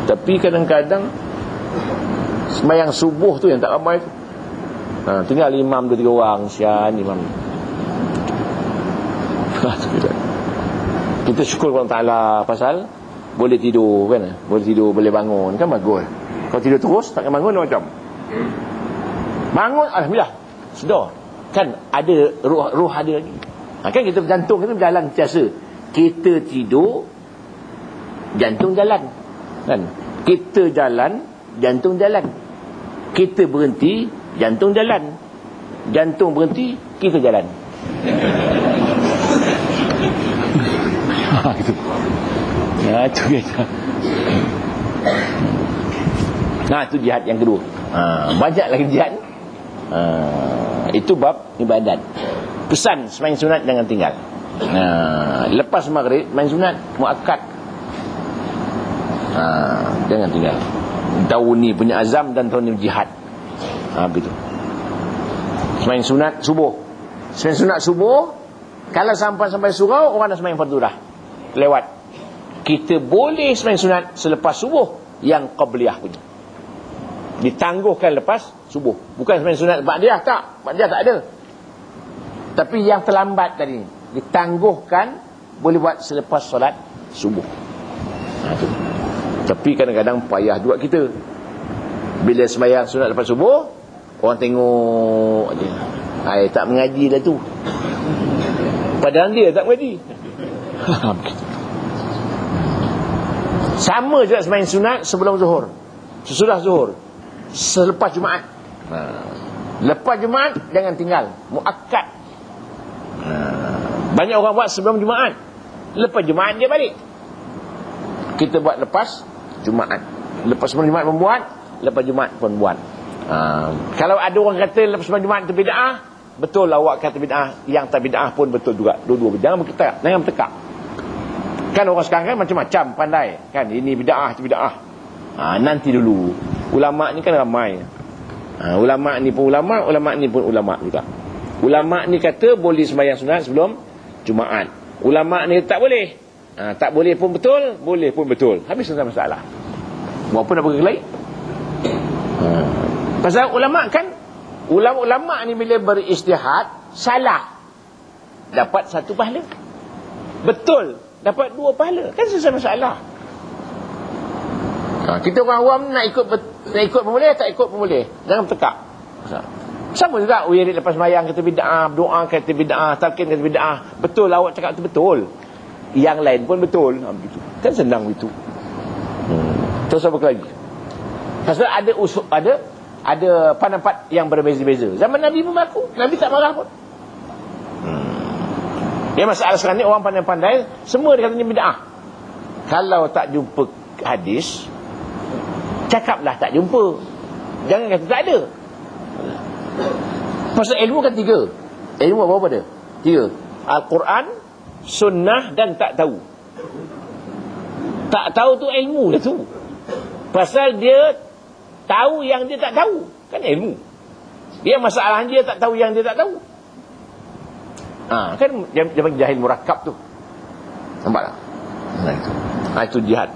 Tapi kadang-kadang sembahyang subuh tu yang tak ramai tu. Tinggal imam 2-3 orang, sian imam. Kita syukur kepada Ta'ala pasal boleh tidur kan. Boleh tidur, boleh bangun kan, bagus. Kalau tidur terus takkan bangun macam. Bangun alhamdulillah. Sudah. Kan ada roh ada lagi. Kan kita jantung kita berjalan biasa. Kita tidur, jantung jalan. Kan? Kita jalan, jantung jalan. Kita berhenti, jantung jalan. Jantung berhenti, kita jalan. Gitu. Itu kita. Itu jihad yang kedua. Banyak lagi jihad. Itu bab ibadat. Pesan sembahyang sunat jangan tinggal. Lepas maghrib main sunat muakkad. Jangan tinggal. Tahun ni punya azam dan tahun ni jihad. Begitu. Sembahyang sunat subuh. Sembahyang sunat subuh, kalau sampai surau orang dah sembahyang fardu dah. Lewat. Kita boleh sembahyang sunat selepas subuh yang qabliyah punya. Ditangguhkan lepas subuh. Bukan sembahyang sunat ba'diyah, tak. Ba'diyah tak ada. Tapi yang terlambat tadi ditangguhkan boleh buat selepas solat subuh. Tu. Tapi kadang-kadang payah juga kita. Bila sembahyang sunat lepas subuh, orang tengok je. Tak mengaji dah tu. Padahal dia tak mengaji. Sama juga sembahyang sunat sebelum zuhur, sesudah zuhur, selepas Jumaat. Lepas Jumaat jangan tinggal, muakkad. Banyak orang buat sebelum Jumaat, lepas Jumaat dia balik. Kita buat lepas Jumaat. Lepas sebelum Jumaat pun buat, lepas Jumaat pun buat. Kalau ada orang kata lepas sebelum Jumaat itu bid'ah, betul lah awak kata bid'ah. Yang tak bid'ah pun betul juga. Dua-dua. Jangan bertekak. Kan orang sekarang kan macam-macam pandai. Kan ini bid'ah, itu bid'ah. Nanti dulu. Ulama' ni kan ramai. Ulama' ni pun ulama' ni pun ulama' juga. Ulama' ni kata boleh sembahyang sunat sebelum Jumaat. Ulama' ni tak boleh. Tak boleh pun betul, boleh pun betul. Habis selesai masalah. Buat apa nak pergi lain? Pasal ulama' kan, ulama' ni bila beristihad salah, dapat 1 pahala. Betul, dapat 2 pahala. Kan selesai masalah. Kita orang awam nak ikut pun boleh, tak ikut pun boleh. Jangan bertekak. Sama juga wirid lepas sembahyang kata bid'ah, doa kata bid'ah, talqin kata bid'ah. Betul, awak cakap tu betul. Yang lain pun betul. Kan senang itu. Terus apa lagi? Pasal ada pendapat yang berbeza-beza. Zaman Nabi pun berlaku, Nabi tak marah pun. Yang masalah sekarang ni orang pandai-pandai semua dia kata ni bid'ah. Kalau tak jumpa hadis, cakaplah tak jumpa. Jangan kata tak ada. Pasal ilmu kan 3. Ilmu apa dia? 3. Al-Quran, sunnah dan tak tahu. Tak tahu tu ilmu dah tu. Pasal dia tahu yang dia tak tahu. Kan ilmu. Dia masalah dia tak tahu yang dia tak tahu. Kan dia panggil jahil murakab tu. Nampak tak? Itu jihad.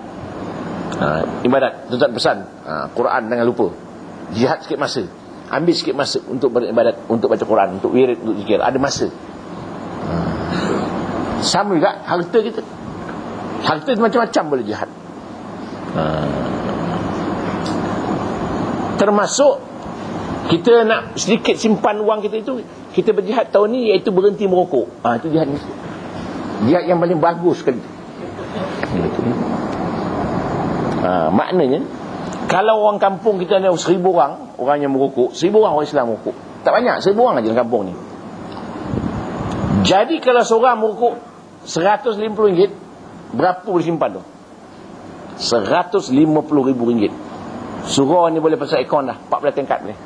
Ibadat, tuan pesan. Quran jangan lupa. Jihad sikit masa. Ambil sikit masa untuk beribadat, untuk baca Quran, untuk wirid, untuk zikir. Ada masa. Sama juga harta kita. Harta macam-macam boleh jihad. Termasuk kita nak sedikit simpan wang kita itu, kita berjihad tahun ni iaitu berhenti merokok. Itu jihad ni. Jihad yang paling bagus sekali. Maknanya kalau orang kampung kita ada 1000 orang yang merokok, 1000 orang Islam merokok. Tak banyak, 1000 orang aja dalam kampung ni. Jadi kalau seorang merokok RM150, berapa boleh simpan tu? RM150,000. Surah ni boleh pasal akaun dah, 14 tingkat boleh.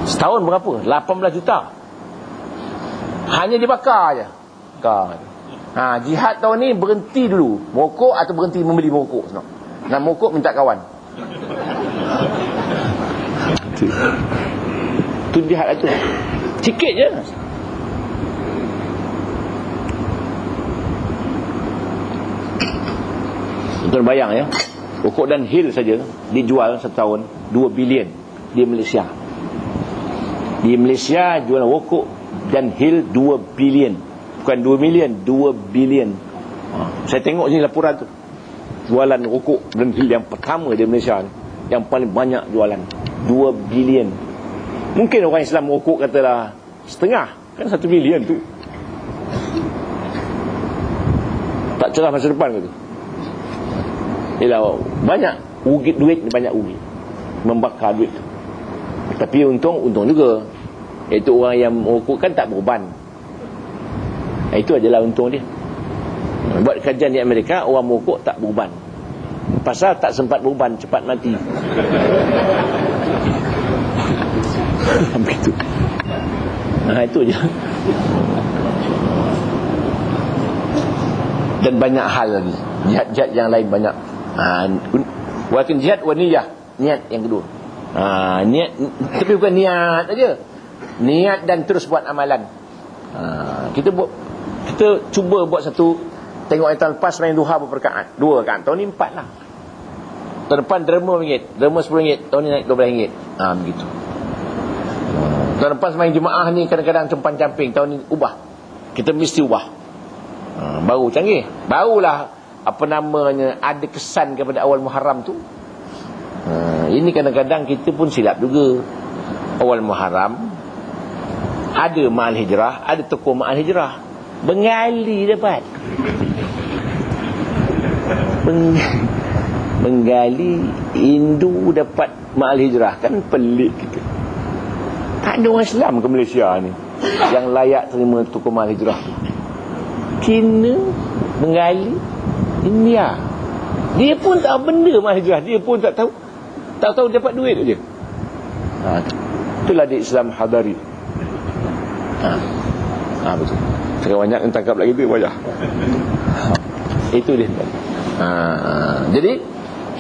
Setahun berapa? 18 juta. Hanya dibakar aja. Jihad tahun ni berhenti dulu merokok atau berhenti membeli merokok. Nak merokok minta kawan. Tu jihad tu. Sikit je. Tuan bayang ya, rokok dan hil saja dijual setahun 2 bilion di Malaysia. Di Malaysia jual rokok dan hil 2 bilion. Bukan 2 million, 2 bilion. Saya tengok sini laporan tu. Jualan rokok dan hil yang pertama di Malaysia ni, yang paling banyak jualan 2 bilion. Mungkin orang Islam rokok katalah setengah, kan 1 bilion tu. Tak cerah masa depan ke tu? Ialah banyak rugi, duit ni banyak rugi, membakar duit tu. Tapi untung juga, iaitu orang yang merokok kan tak berban. Itu adalah untung dia. Buat kajian di Amerika, orang merokok tak berban. Pasal tak sempat berban, cepat mati. Begitu. Itu je. Dan banyak hal lagi, jihad-jihad yang lain banyak. Walakin jihad wa niyah, niat yang kedua. Niat, tapi bukan niat aja. Niat dan terus buat amalan. Kita cuba buat satu. Tengok yang tahun lepas main duha berapa rakaat? 2 rakaat. Tahun ni 4 lah. Tahun depan derma RM1, derma RM10. Tahun ni naik RM12. Begitu. Tahun lepas main jemaah ni kadang-kadang campan-camping, tahun ni ubah. Kita mesti ubah. Baru canggih. Barulah apa namanya ada kesan kepada awal Muharram tu. Ini kadang-kadang kita pun silap juga. Awal Muharram ada Ma'al Hijrah, ada tokoh Ma'al Hijrah. Bengali dapat. Bengali Hindu dapat Ma'al Hijrah, kan pelik kita. Tak ada orang Islam ke Malaysia ni yang layak terima tokoh Ma'al Hijrah. Cina, Bengali, India, dia pun tak tahu benda Ma'al Hijrah. Dia pun tak tahu. Tak tahu dapat duit je. Itulah di Islam hadari. Betul. Sekarang banyak yang tangkap lagi tu wajah. Itu dia. Jadi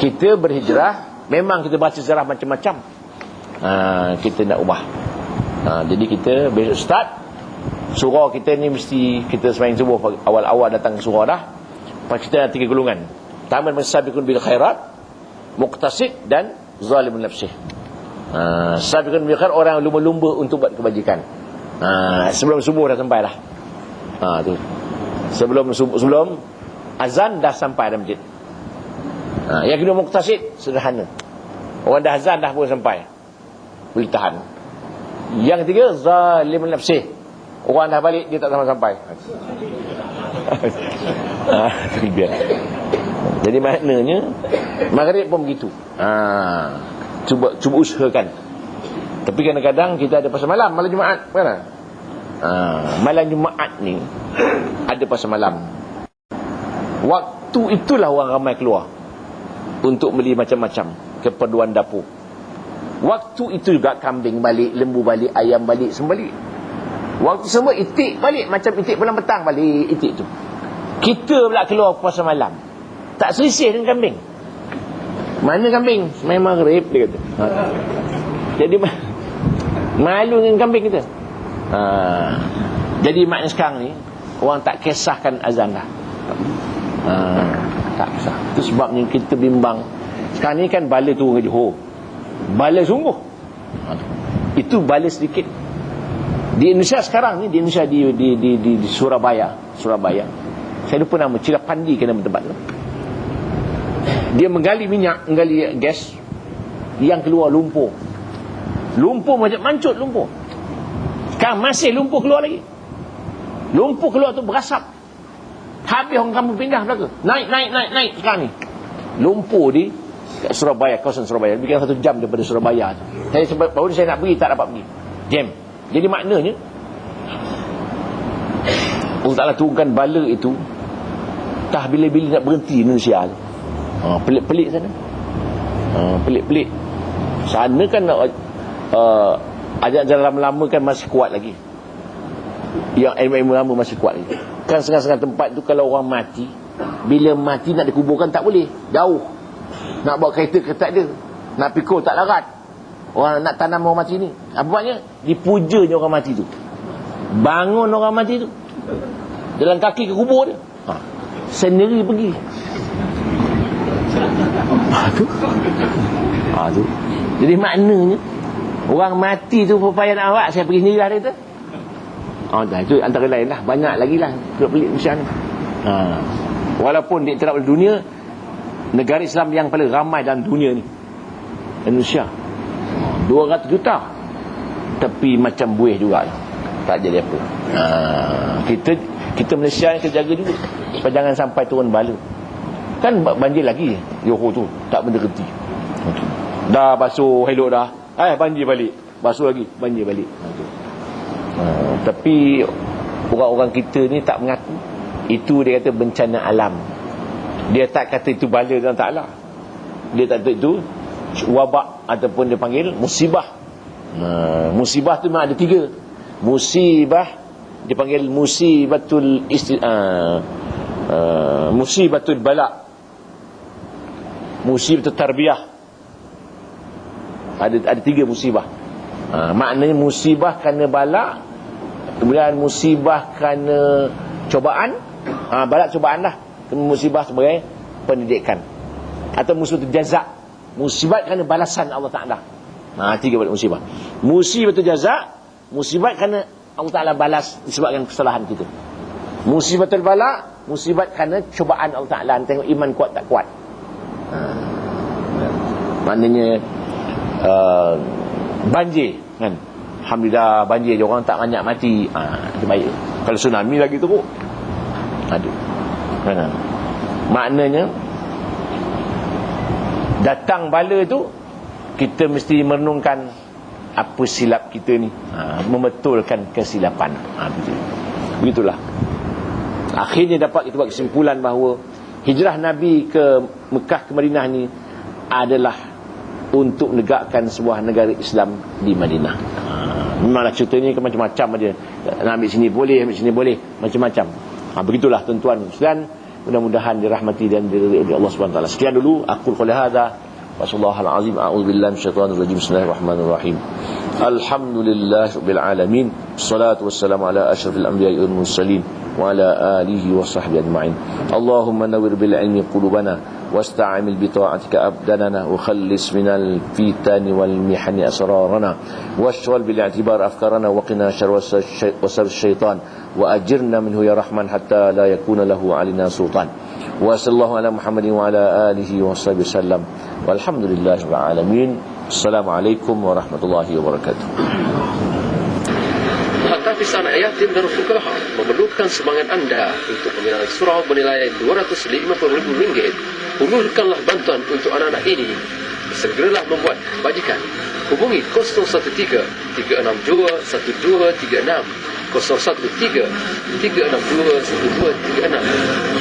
kita berhijrah, memang kita baca sejarah macam-macam. Kita nak ubah. Jadi kita besok start surah kita ni, mesti kita sembahyang subuh awal-awal datang surah dah. Lepas kita ada 3 golongan. Taman masabiqun bil khairat, muqtasid dan zalimun nafsih. Sabiqun bil khairat, orang lumba-lumba untuk buat kebajikan. Sebelum subuh dah sampai dah. Tu. Sebelum azan dah sampai dalam masjid. Yang kedua muqtasid, sederhana. Orang dah azan dah pun sampai, boleh tahan. Yang ketiga zalimun nafsih, orang dah balik dia tak sampai. Jadi maknanya maghrib pun begitu. Cuba usahakan. Tapi kadang-kadang kita ada pasal malam Jumaat, kan? Malam Jumaat ni ada pasal malam. Waktu itulah orang ramai keluar untuk beli macam-macam keperluan dapur. Waktu itu juga kambing balik, lembu balik, ayam balik, semua balik. Waktu semua itik balik, macam itik pulang petang balik itik tu. Kita pula keluar puasa malam, tak selisih dengan kambing. Mana kambing? Semain maghrib, dia kata. Jadi malu dengan kambing kita. Jadi maknanya sekarang ni orang tak kisahkan azan dah. Tak kisah. Itu sebabnya kita bimbang. Sekarang ni kan bala turun ke Johor, bala sungguh. Itu bala sedikit. Di Indonesia sekarang ni, di Indonesia di Surabaya, saya lupa nama, Cilapandi ke nama tempat tu. Dia menggali minyak, menggali gas, yang keluar lumpur macam mancut lumpur. Sekarang masih lumpur keluar lagi. Lumpur keluar tu berasap. Habis orang kampung pindah belaka. Naik sekarang ni. Lumpur di Surabaya, kawasan Surabaya. Lebih kurang 1 jam daripada Surabaya tu. Baru saya nak pergi, tak dapat pergi. Jam. Jadi maknanya Allah Ta'ala turunkan bala itu tak bila-bila nak berhenti Indonesia tu. Pelik-pelik sana. Pelik-pelik. Sana kan ajaran lama-lama kan masih kuat lagi. Yang ilmu lama masih kuat lagi. Kan setengah-setengah tempat tu kalau orang mati, bila mati nak dikuburkan tak boleh, jauh. Nak bawa kereta ke tak ada, nak pikul tak larat. Orang nak tanam orang mati ni, apa maknanya? Dipujanya orang mati tu, bangun orang mati tu, jalan kaki ke kubur dia, sendiri pergi. Tu. Jadi maknanya orang mati tu payah nak awak, saya pergi sendiri lah dia tu. Itu antara lain lah. Banyak lagi lah pelik Malaysia ni. Walaupun diiktiraf oleh dunia, negara Islam yang paling ramai dalam dunia ni Indonesia, 200 juta. Tapi macam buih juga, tak jadi apa. Kita Malaysia ni kita jaga juga supaya jangan sampai turun bala. Kan banjir lagi Johor tu, tak berhenti. Dah basuh elok dah, banjir balik, basuh lagi, banjir balik. Tapi orang-orang kita ni tak mengaku. Itu dia kata bencana alam. Dia tak kata itu bala dan Ta'ala. Dia tak kata itu wabak, ataupun dia panggil musibah. Musibah tu memang ada 3. Musibah dipanggil musibatul musibatul bala, musibatul tarbiyah. Ada 3 musibah. Maknanya musibah kerana bala, kemudian musibah kerana cobaan, bala cobaan lah, musibah sebagai pendidikan, atau musibah jaza, musibah kerana balasan Allah Ta'ala. 3 musibah. Musibah jaza, musibat kerana Allah Ta'ala balas disebabkan kesalahan kita. Musibatul bala, musibat kerana cubaan Allah Ta'ala. Tengok iman kuat tak kuat. Maknanya banjir kan, alhamdulillah banjir je, orang tak banyak mati. Itu baik. Kalau tsunami lagi teruk, aduh kan. Maknanya datang bala tu, kita mesti merenungkan apa silap kita ni, membetulkan kesilapan. Begitulah. Akhirnya dapat kita buat kesimpulan bahawa hijrah Nabi ke Mekah ke Madinah ni adalah untuk menegakkan sebuah negara Islam di Madinah. Memanglah ceritanya ke macam-macam aja. Nak ambil sini boleh, ambil sini boleh, macam-macam. Begitulah tuan-tuan sekalian, mudah-mudahan dirahmati dan diridai oleh Allah Subhanahu wa taala. Sekian dulu aku qul hadza wa sallallahu alazim a'udzubillahi minasyaitonir rajim. Bismillahirrahmanirrahim. Alhamdulillahirabbil alamin. Wassalatu wassalamu ala asyrafil anbiya'i wal mursalin wa ala alihi wa sahbihi ajma'in. Allahumma nawwir bil ilmi qulubana واستعمل بطاعتك أبداننا وخلص من الفتن والمحن أسرارنا واشغل بالاعتبار أفكارنا وقنا شر وسر الشيطان وأجرنا منه يا رحمن حتى لا يكون له علينا سلطان وصلى الله على محمد وعلى آله وصحبه وسلم والحمد لله رب العالمين. السلام عليكم ورحمة الله وبركاته. Hafisan Yatim dan Fuqaha memerlukan semangat anda untuk peminat surau bernilai RM250,000. Ulurkanlah bantuan untuk anak-anak ini. Segeralah membuat bajikan. Hubungi 013-362-1236, 013-362-1236.